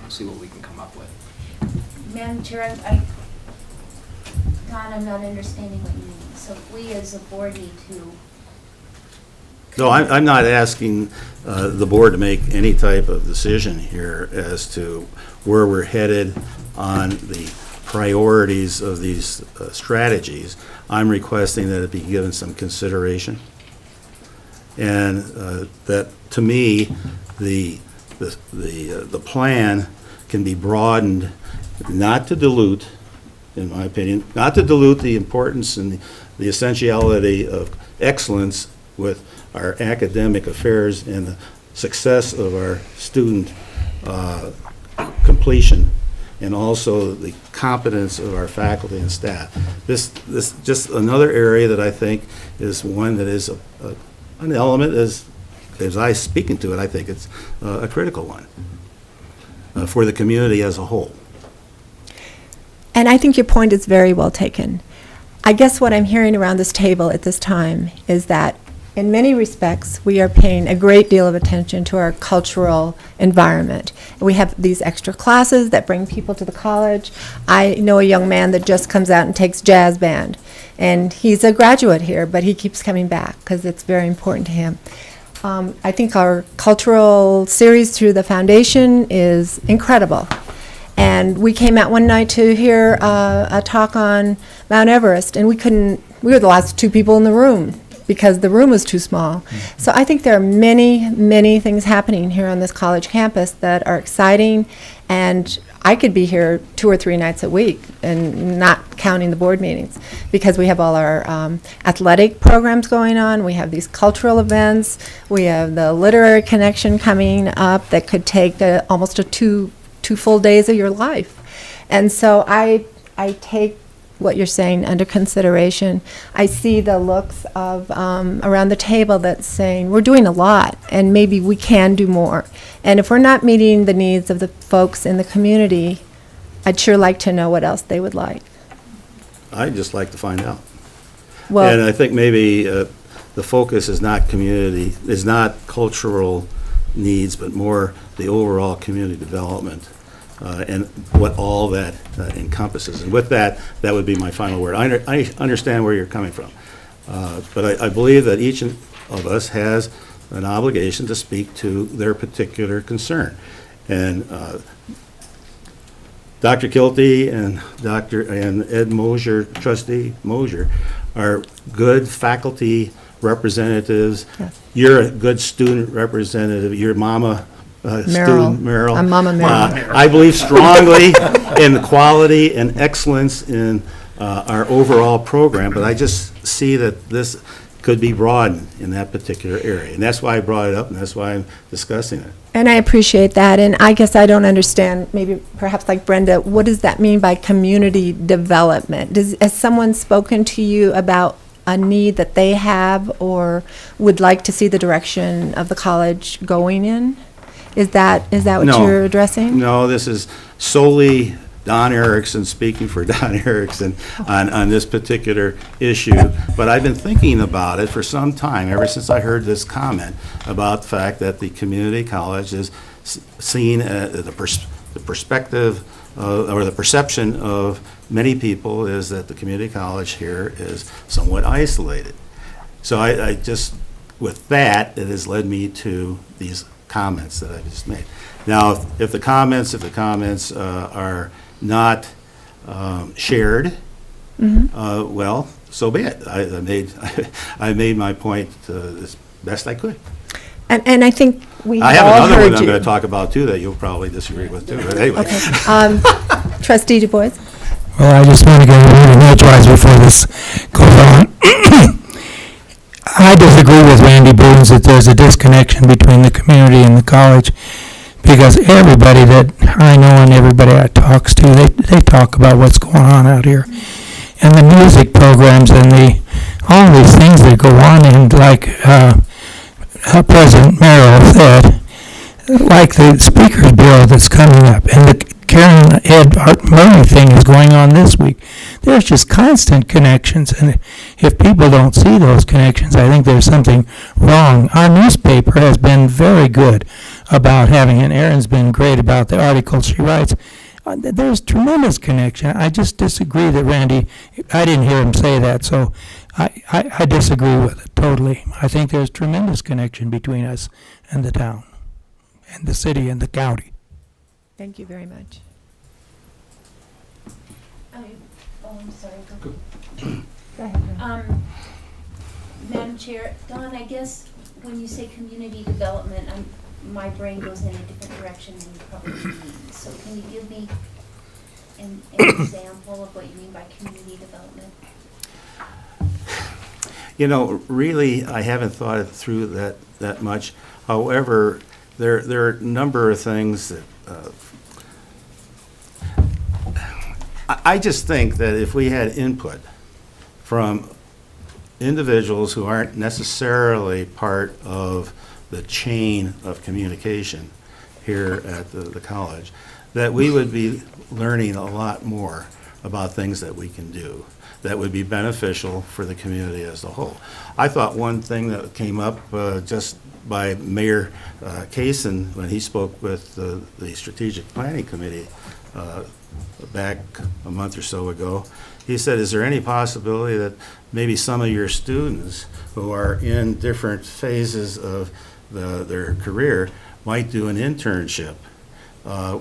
see what we can come up with. Madam Chair, Don, I'm not understanding what you mean. So we as a board need to. No, I'm not asking the board to make any type of decision here as to where we're headed on the priorities of these strategies. I'm requesting that it be given some consideration, and that, to me, the plan can be broadened, not to dilute, in my opinion, not to dilute the importance and the essentiality of excellence with our academic affairs and the success of our student completion, and also the competence of our faculty and staff. This just another area that I think is one that is an element, as as I speaking to it, I think it's a critical one for the community as a whole. And I think your point is very well taken. I guess what I'm hearing around this table at this time is that in many respects, we are paying a great deal of attention to our cultural environment. We have these extra classes that bring people to the college. I know a young man that just comes out and takes jazz band, and he's a graduate here, but he keeps coming back because it's very important to him. I think our cultural series through the foundation is incredible. And we came out one night to hear a talk on Mount Everest, and we were the last two people in the room because the room was too small. So I think there are many, many things happening here on this college campus that are exciting, and I could be here 2 or 3 nights a week, and not counting the board meetings, because we have all our athletic programs going on, we have these cultural events, we have the literary connection coming up that could take almost two full days of your life. And so I take what you're saying under consideration. I see the looks of around the table that's saying we're doing a lot and maybe we can do more. And if we're not meeting the needs of the folks in the community, I'd sure like to know what else they would like. I'd just like to find out. Well, And I think maybe the focus is not community, is not cultural needs, but more the overall community development and what all that encompasses. And with that, that would be my final word. I understand where you're coming from, but I believe that each of us has an obligation to speak to their particular concern. And Dr. Kilty and Ed Mosier, Trustee Mosier, are good faculty representatives. Yes. You're a good student representative. Your mama, student Merrill. I'm Mama Merrill. I believe strongly in the quality and excellence in our overall program, but I just see that this could be broadened in that particular area. And that's why I brought it up, and that's why I'm discussing it. and I appreciate that, and I guess I don't understand, maybe perhaps like Brenda, what does that mean by community development? Has someone spoken to you about a need that they have or would like to see the direction of the college going in? Is that what No. you're addressing? No, this is solely Don Erickson speaking for Don Erickson on this particular issue. But I've been thinking about it for some time, ever since I heard this comment about the fact that the community college is seen, the perspective or the perception of many people is that the community college here is somewhat isolated. So I just, with that, it has led me to these comments that I just made. Now, if the comments are not shared, well, so be it. I made my point as best I could. And I think we I have have all another one heard I'm you. going to talk about too that you'll probably disagree with too, but anyway. Okay. Trustee Du Bois? Well, I just want to get a word in edgewise before this goes on. I disagree with Randy Boones that there's a disconnection between the community and the college, because everybody that I know and everybody I talks to, they talk about what's going on out here. And the music programs and all these things that go on, and like President Merrill said, like the Speaker's Bureau that's coming up, and the Karen Ed Murray thing is going on this week. There's just constant connections, and if people don't see those connections, I think there's something wrong. Our newspaper has been very good about having, and Erin's been great about the articles she writes. There's tremendous connection. I just disagree that Randy, I didn't hear him say that, so I disagree with it totally. I think there's tremendous connection between us and the town, and the city and the county. Thank you very much. I'm sorry. Go ahead. Madam Chair, Don, I guess when you say community development, my brain goes in a different direction than you probably mean. So can you give me an example of what you mean by community development? You know, really, I haven't thought it through that much. However, there are a number of things that I just think that if we had input from individuals who aren't necessarily part of the chain of communication here at the college, that we would be learning a lot more about things that we can do that would be beneficial for the community as a whole. I thought one thing that came up just by Mayor Kaysen when he spoke with the Strategic Planning Committee back a month or so ago, he said, is there any possibility that maybe some of your students who are in different phases of their career might do an internship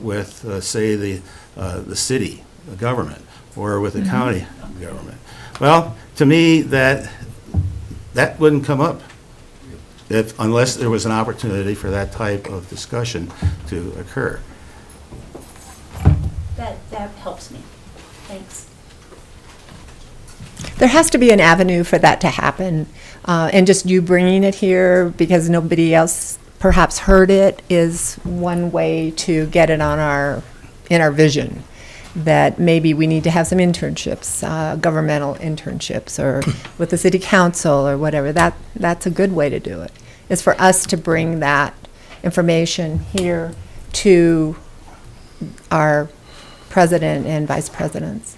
with, say, the city government or with the county government? Well, to me, that wouldn't come up unless there was an opportunity for that type of discussion to occur. That helps me. Thanks. There has to be an avenue for that to happen, and just you bringing it here because nobody else perhaps heard it is one way to get it on in our vision. That maybe we need to have some internships, governmental internships, or with the city council or whatever. That's a good way to do it. Is for us to bring that information here to our president and vice presidents,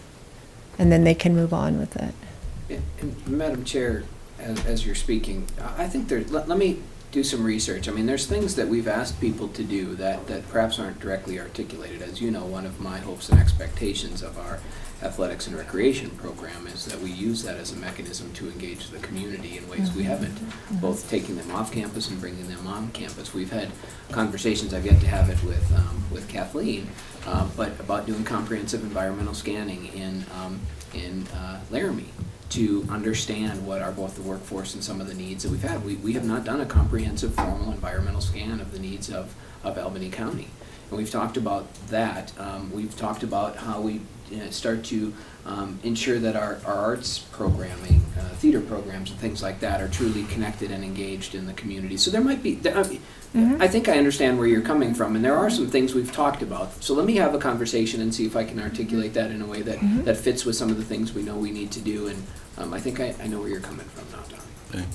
and then they can move on with it. And Madam Chair, as you're speaking, I think let me do some research. I mean, there's things that we've asked people to do that perhaps aren't directly articulated. As you know, one of my hopes and expectations of our athletics and recreation program is that we use that as a mechanism to engage the community in ways we haven't, both taking them off campus and bringing them on campus. We've had conversations, I've yet to have it with Kathleen, but about doing comprehensive environmental scanning in Laramie to understand what are both the workforce and some of the needs that we've had. We have not done a comprehensive formal environmental scan of the needs of Albany County. And we've talked about that. We've talked about how we start to ensure that our arts programming, theater programs and things like that are truly connected and engaged in the community. So there might be, I think I understand where you're coming from, and there are some things we've talked about. So let me have a conversation and see if I can articulate that in a way that fits with some of the things we know we need to do. And I think I know where you're coming from now, Don. Okay.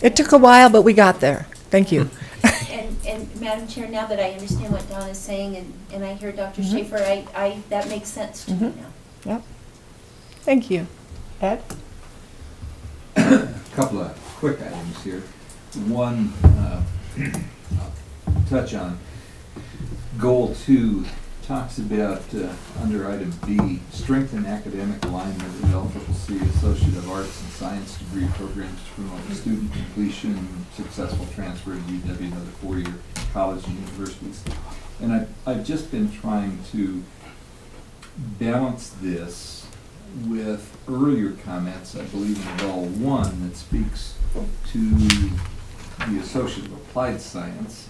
It took a while, but we got there. Thank you. And Madam Chair, now that I understand what Don is saying and I hear Dr. Schaefer, that makes sense to me now. Yep. Thank you. Ed? A couple of quick items here. One, I'll touch on. Goal 2 talks about, under item B, strengthen academic alignment in LCCC Associate of Arts and Science degree programs to promote student completion, successful transfer to UW and other four-year college and universities. And I've just been trying to balance this with earlier comments, I believe in Goal 1, that speaks to the Associate of Applied Science.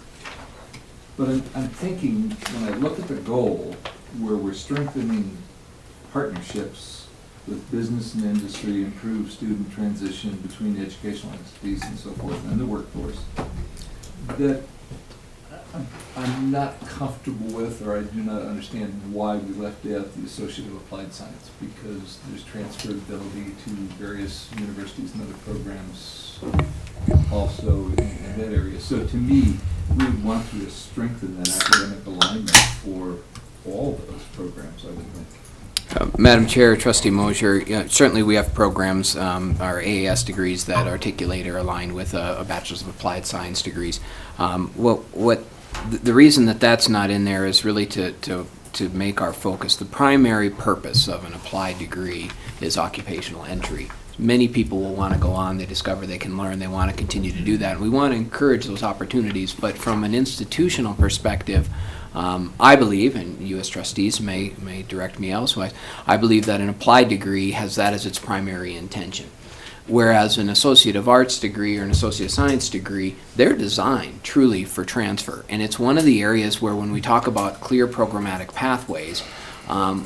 But I'm thinking, when I look at the goal, where we're strengthening partnerships with business and industry, improve student transition between educational entities and so forth, and the workforce, that I'm not comfortable with, or I do not understand why we left out the Associate of Applied Science, because there's transferability to various universities and other programs also in that area. So to me, we would want to strengthen that academic alignment for all those programs, I would think. Madam Chair, Trustee Mosier, certainly we have programs, our AAS degrees that articulate or align with a Bachelor's of Applied Science degrees. The reason that that's not in there is really to make our focus. The primary purpose of an applied degree is occupational entry. Many people will want to go on, they discover they can learn, they want to continue to do that. And we want to encourage those opportunities, but from an institutional perspective, I believe, and you as trustees may direct me elsewise, I believe that an applied degree has that as its primary intention. Whereas an Associate of Arts degree or an Associate of Science degree, they're designed truly for transfer. And it's one of the areas where when we talk about clear programmatic pathways,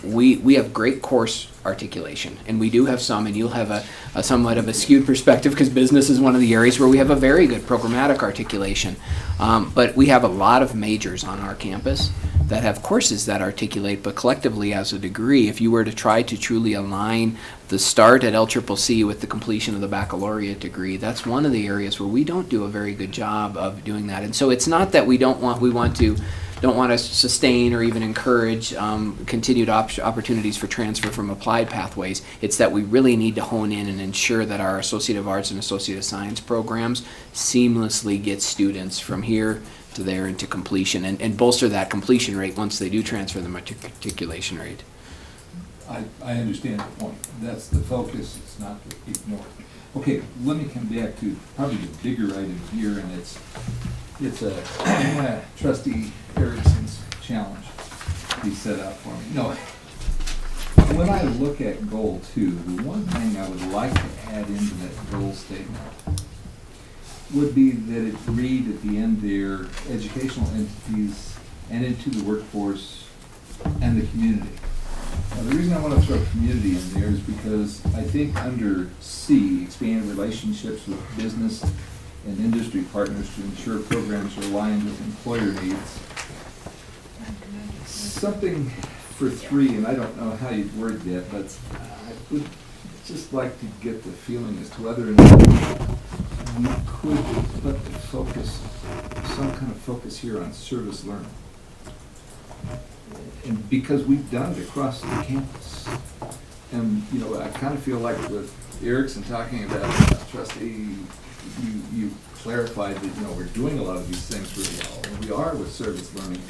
we have great course articulation, and we do have some, and you'll have a somewhat of a skewed perspective because business is one of the areas where we have a very good programmatic articulation. But we have a lot of majors on our campus that have courses that articulate, but collectively as a degree, if you were to try to truly align the start at LCCC with the completion of the baccalaureate degree, that's one of the areas where we don't do a very good job of doing that. And so it's not that we don't want to sustain or even encourage continued opportunities for transfer from applied pathways. It's that we really need to hone in and ensure that our Associate of Arts and Associate of Science programs seamlessly get students from here to there into completion and bolster that completion rate once they do transfer the matriculation rate. I understand the point. That's the focus, it's not to ignore it. Okay, let me come back to probably the bigger item here, and it's a Trustee Erickson's challenge he set out for me. No, when I look at goal 2, the one thing I would like to add into that goal statement would be that it read at the end there, educational entities and into the workforce and the community. Now, the reason I want to throw community in there is because I think under C, expand relationships with business and industry partners to ensure programs are aligned with employer needs. Something for 3, and I don't know how you'd word that, but I would just like to get the feeling as to whether or not we could put the focus, some kind of focus here on service learning. And because we've done it across the campus. And, you know, I kind of feel like with Erickson talking about trustee, you clarified that, you know, we're doing a lot of these things really well, and we are with service learning.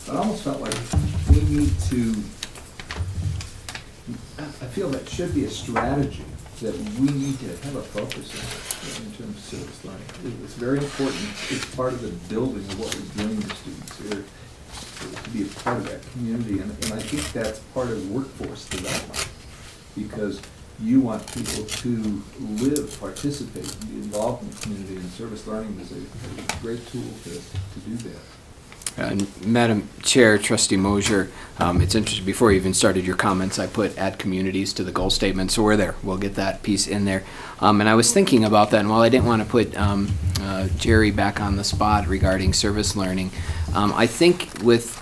But I almost felt like we need to, I feel that should be a strategy that we need to have a focus on in terms of service learning. It's very important. It's part of the building of what we're doing with students here, to be a part of that community. And I think that's part of workforce development, because you want people to live, participate, and be involved in the community, and service learning is a great tool to do that. Madam Chair, Trustee Mosier, it's interesting, before you even started your comments, I put add communities to the goal statement, so we're there. We'll get that piece in there. And I was thinking about that, and while I didn't want to put Jerry back on the spot regarding service learning, I think with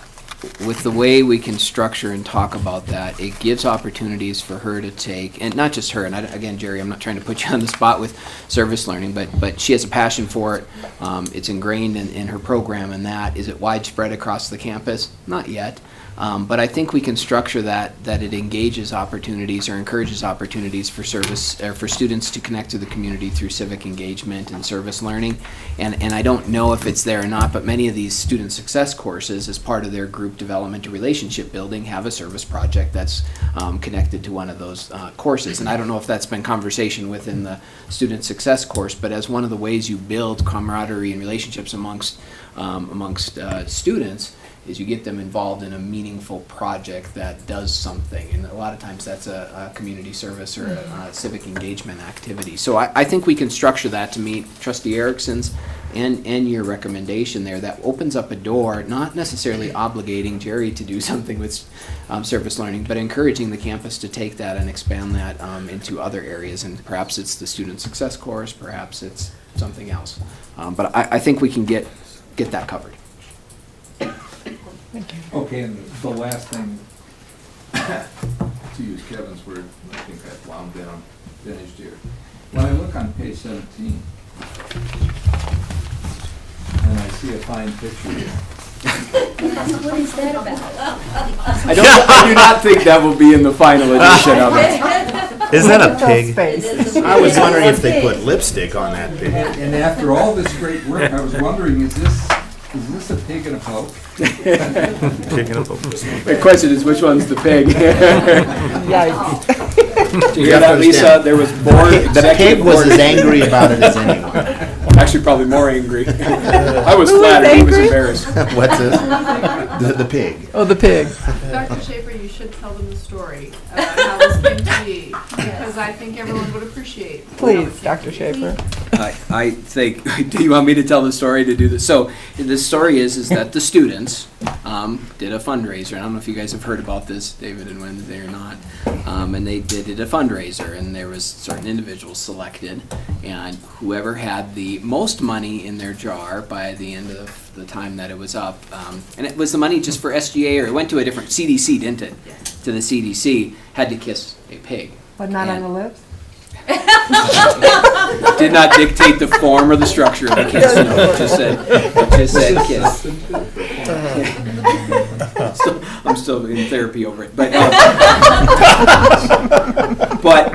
the way we can structure and talk about that, it gives opportunities for her to take, and not just her, and again, Jerry, I'm not trying to put you on the spot with service learning, but she has a passion for it. It's ingrained in her program, and that, is it widespread across the campus? Not yet. But I think we can structure that it engages opportunities or encourages opportunities for for students to connect to the community through civic engagement and service learning. And I don't know if it's there or not, but many of these student success courses, as part of their group development or relationship building, have a service project that's connected to one of those courses. And I don't know if that's been conversation within the student success course, but as one of the ways you build camaraderie and relationships amongst students, is you get them involved in a meaningful project that does something. And a lot of times that's a community service or a civic engagement activity. So I think we can structure that to meet Trustee Erickson's and your recommendation there. That opens up a door, not necessarily obligating Jerry to do something with service learning, but encouraging the campus to take that and expand that into other areas. And perhaps it's the student success course, perhaps it's something else. But I think we can get that covered. Okay, and the last thing, to use Kevin's word, I think I've wound down, finished here. When I look on page 17, and I see a fine picture here. What is that about? I do not think that will be in the final edition of it. Is that a pig? I was wondering if they put lipstick on that pig. And after all this great work, I was wondering, is this a pig in a poke? The question is, which one's the pig? Do you hear that, Lisa? There was more. The pig was as angry about it as anyone. Actually, probably more angry. I was flattered. He was embarrassed. What's this? The pig. Oh, the pig. Dr. Schaefer, you should tell them the story about how this came to be, because I think everyone would appreciate. Please, Dr. Schaefer. I think, do you want me to tell the story to do this? So the story is that the students did a fundraiser. I don't know if you guys have heard about this, David and Wednesday, or not. And they did a fundraiser, and there was certain individuals selected, and whoever had the most money in their jar by the end of the time that it was up, and it was the money just for SGA, or it went to a different CDC, didn't it? To the CDC, had to kiss a pig. But not on And- the lips? Did not dictate the form or the structure of the kiss. No, it just said kiss. I'm still in therapy over it, but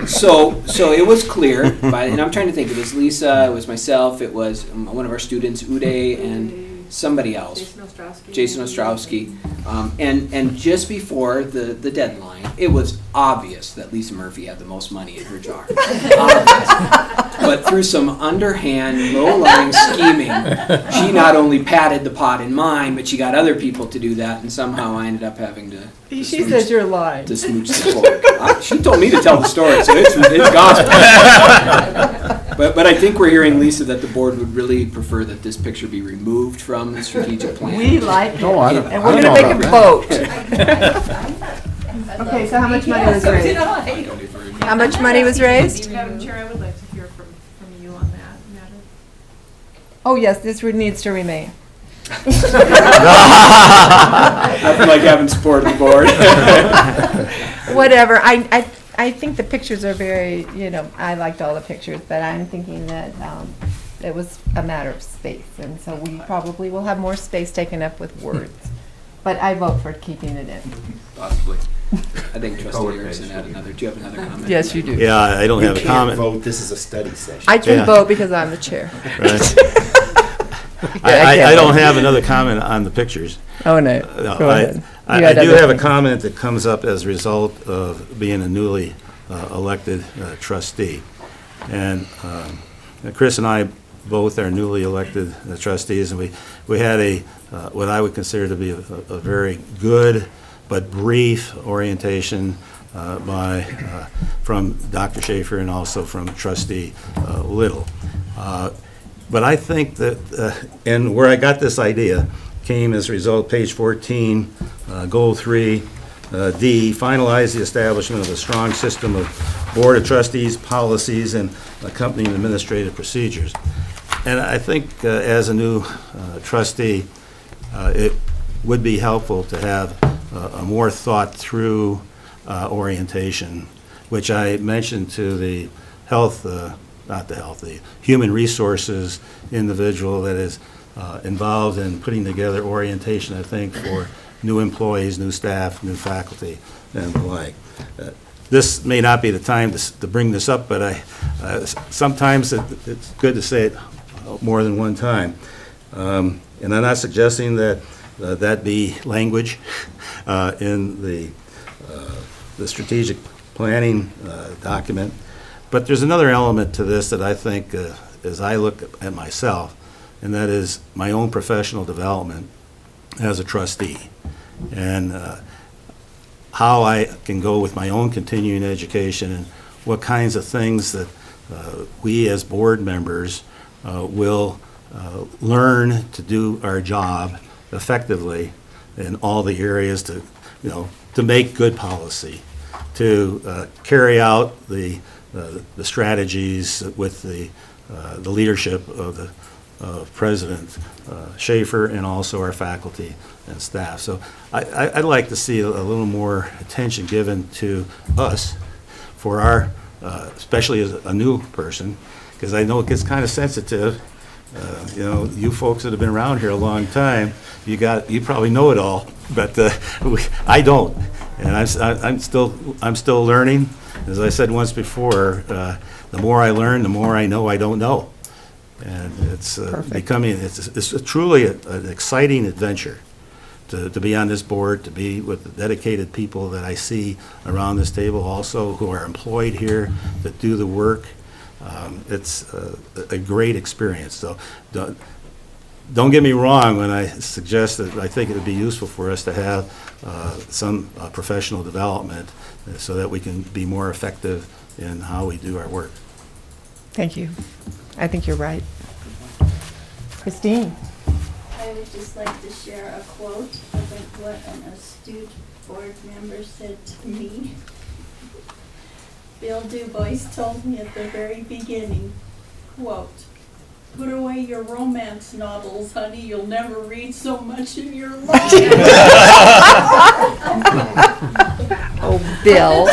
so it was clear. And I'm trying to think. It was Lisa. It was myself. It was one of our students, Uday, and somebody else. Jason Ostrowski. And just before the deadline, it was obvious that Lisa Murphy had the most money in her jar. But through some underhand, low-lying scheming, she not only patted the pot in mine, but she got other people to do that, and somehow I ended up having to She smooch- says you're lying. to smooch the pork. She told me to tell the story, so it's gospel. But I think we're hearing, Lisa, that the board would really prefer that this picture be removed from the strategic plan. We like it. No, I don't- And I we're don't gonna know make a about vote. Okay, so how much money was raised? How much money was raised? Madam Chair, I would like to hear from you on that matter. Oh, yes, this needs to remain. Nothing like having support of the board. Whatever, I think the pictures are very, I liked all the pictures, but I'm thinking that it was a matter of space, and so we probably will have more space taken up with words. But I vote for keeping it in. Possibly. I think Trustee Erickson had another. Do you have another comment? Yes, you do. Yeah, I don't have a comment. vote, this is a study session. I can Yeah. vote because I'm the chair. Right. I can't I don't vote. have another comment on the pictures. Oh, no, No, go ahead. I You had do other have a things. comment that comes up as a result of being a newly elected trustee. And Chris and I both are newly elected trustees, and we had what I would consider to be a very good but brief orientation from Dr. Schaefer and also from Trustee Little. But I think that, and where I got this idea came as a result, page 14, goal 3, D, finalize the establishment of a strong system of Board of Trustees, policies, and accompanying administrative procedures. And I think as a new trustee, it would be helpful to have a more thought-through orientation, which I mentioned to the the human resources individual that is involved in putting together orientation, I think, for new employees, new staff, new faculty, and the like. This may not be the time to bring this up, but sometimes it's good to say it more than one time. And I'm not suggesting that that be language in the strategic planning document. But there's another element to this that I think, as I look at myself, and that is my own professional development as a trustee, and how I can go with my own continuing education, and what kinds of things that we as board members will learn to do our job effectively in all the areas to make good policy, to carry out the strategies with the leadership of the President Schaefer and also our faculty and staff. So I'd like to see a little more attention given to us for our, especially as a new person, because I know it gets kind of sensitive. You folks that have been around here a long time, you probably know it all, but I don't, and I'm still learning. As I said once before, the more I learn, the more I know I don't know, and it's it's truly an exciting adventure to be on this board, to be with the dedicated people that I see around this table, also who are employed here, that do the work. It's a great experience. So don't get me wrong when I suggest that I think it would be useful for us to have some professional development so that we can be more effective in how we do our work. Thank you. I think you're right. Christine? I would just like to share a quote of what an astute board member said to me. Bill Du Bois told me at the very beginning, quote, "Put away your romance novels, honey, you'll never read so much in your life." Oh, Bill.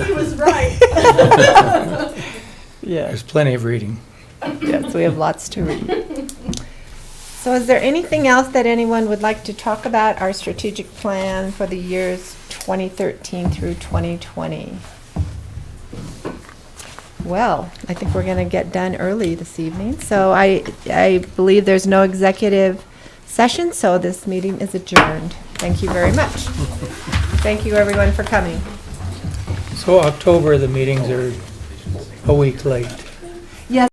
He was right. Yeah. There's plenty of reading. Yes, we have lots to read. So is there anything else that anyone would like to talk about our strategic plan for the years 2013 through 2020? Well, I think we're going to get done early this evening. So I believe there's no executive session, so this meeting is adjourned. Thank you very much. Thank you, everyone, for coming. So October, the meetings are a week late.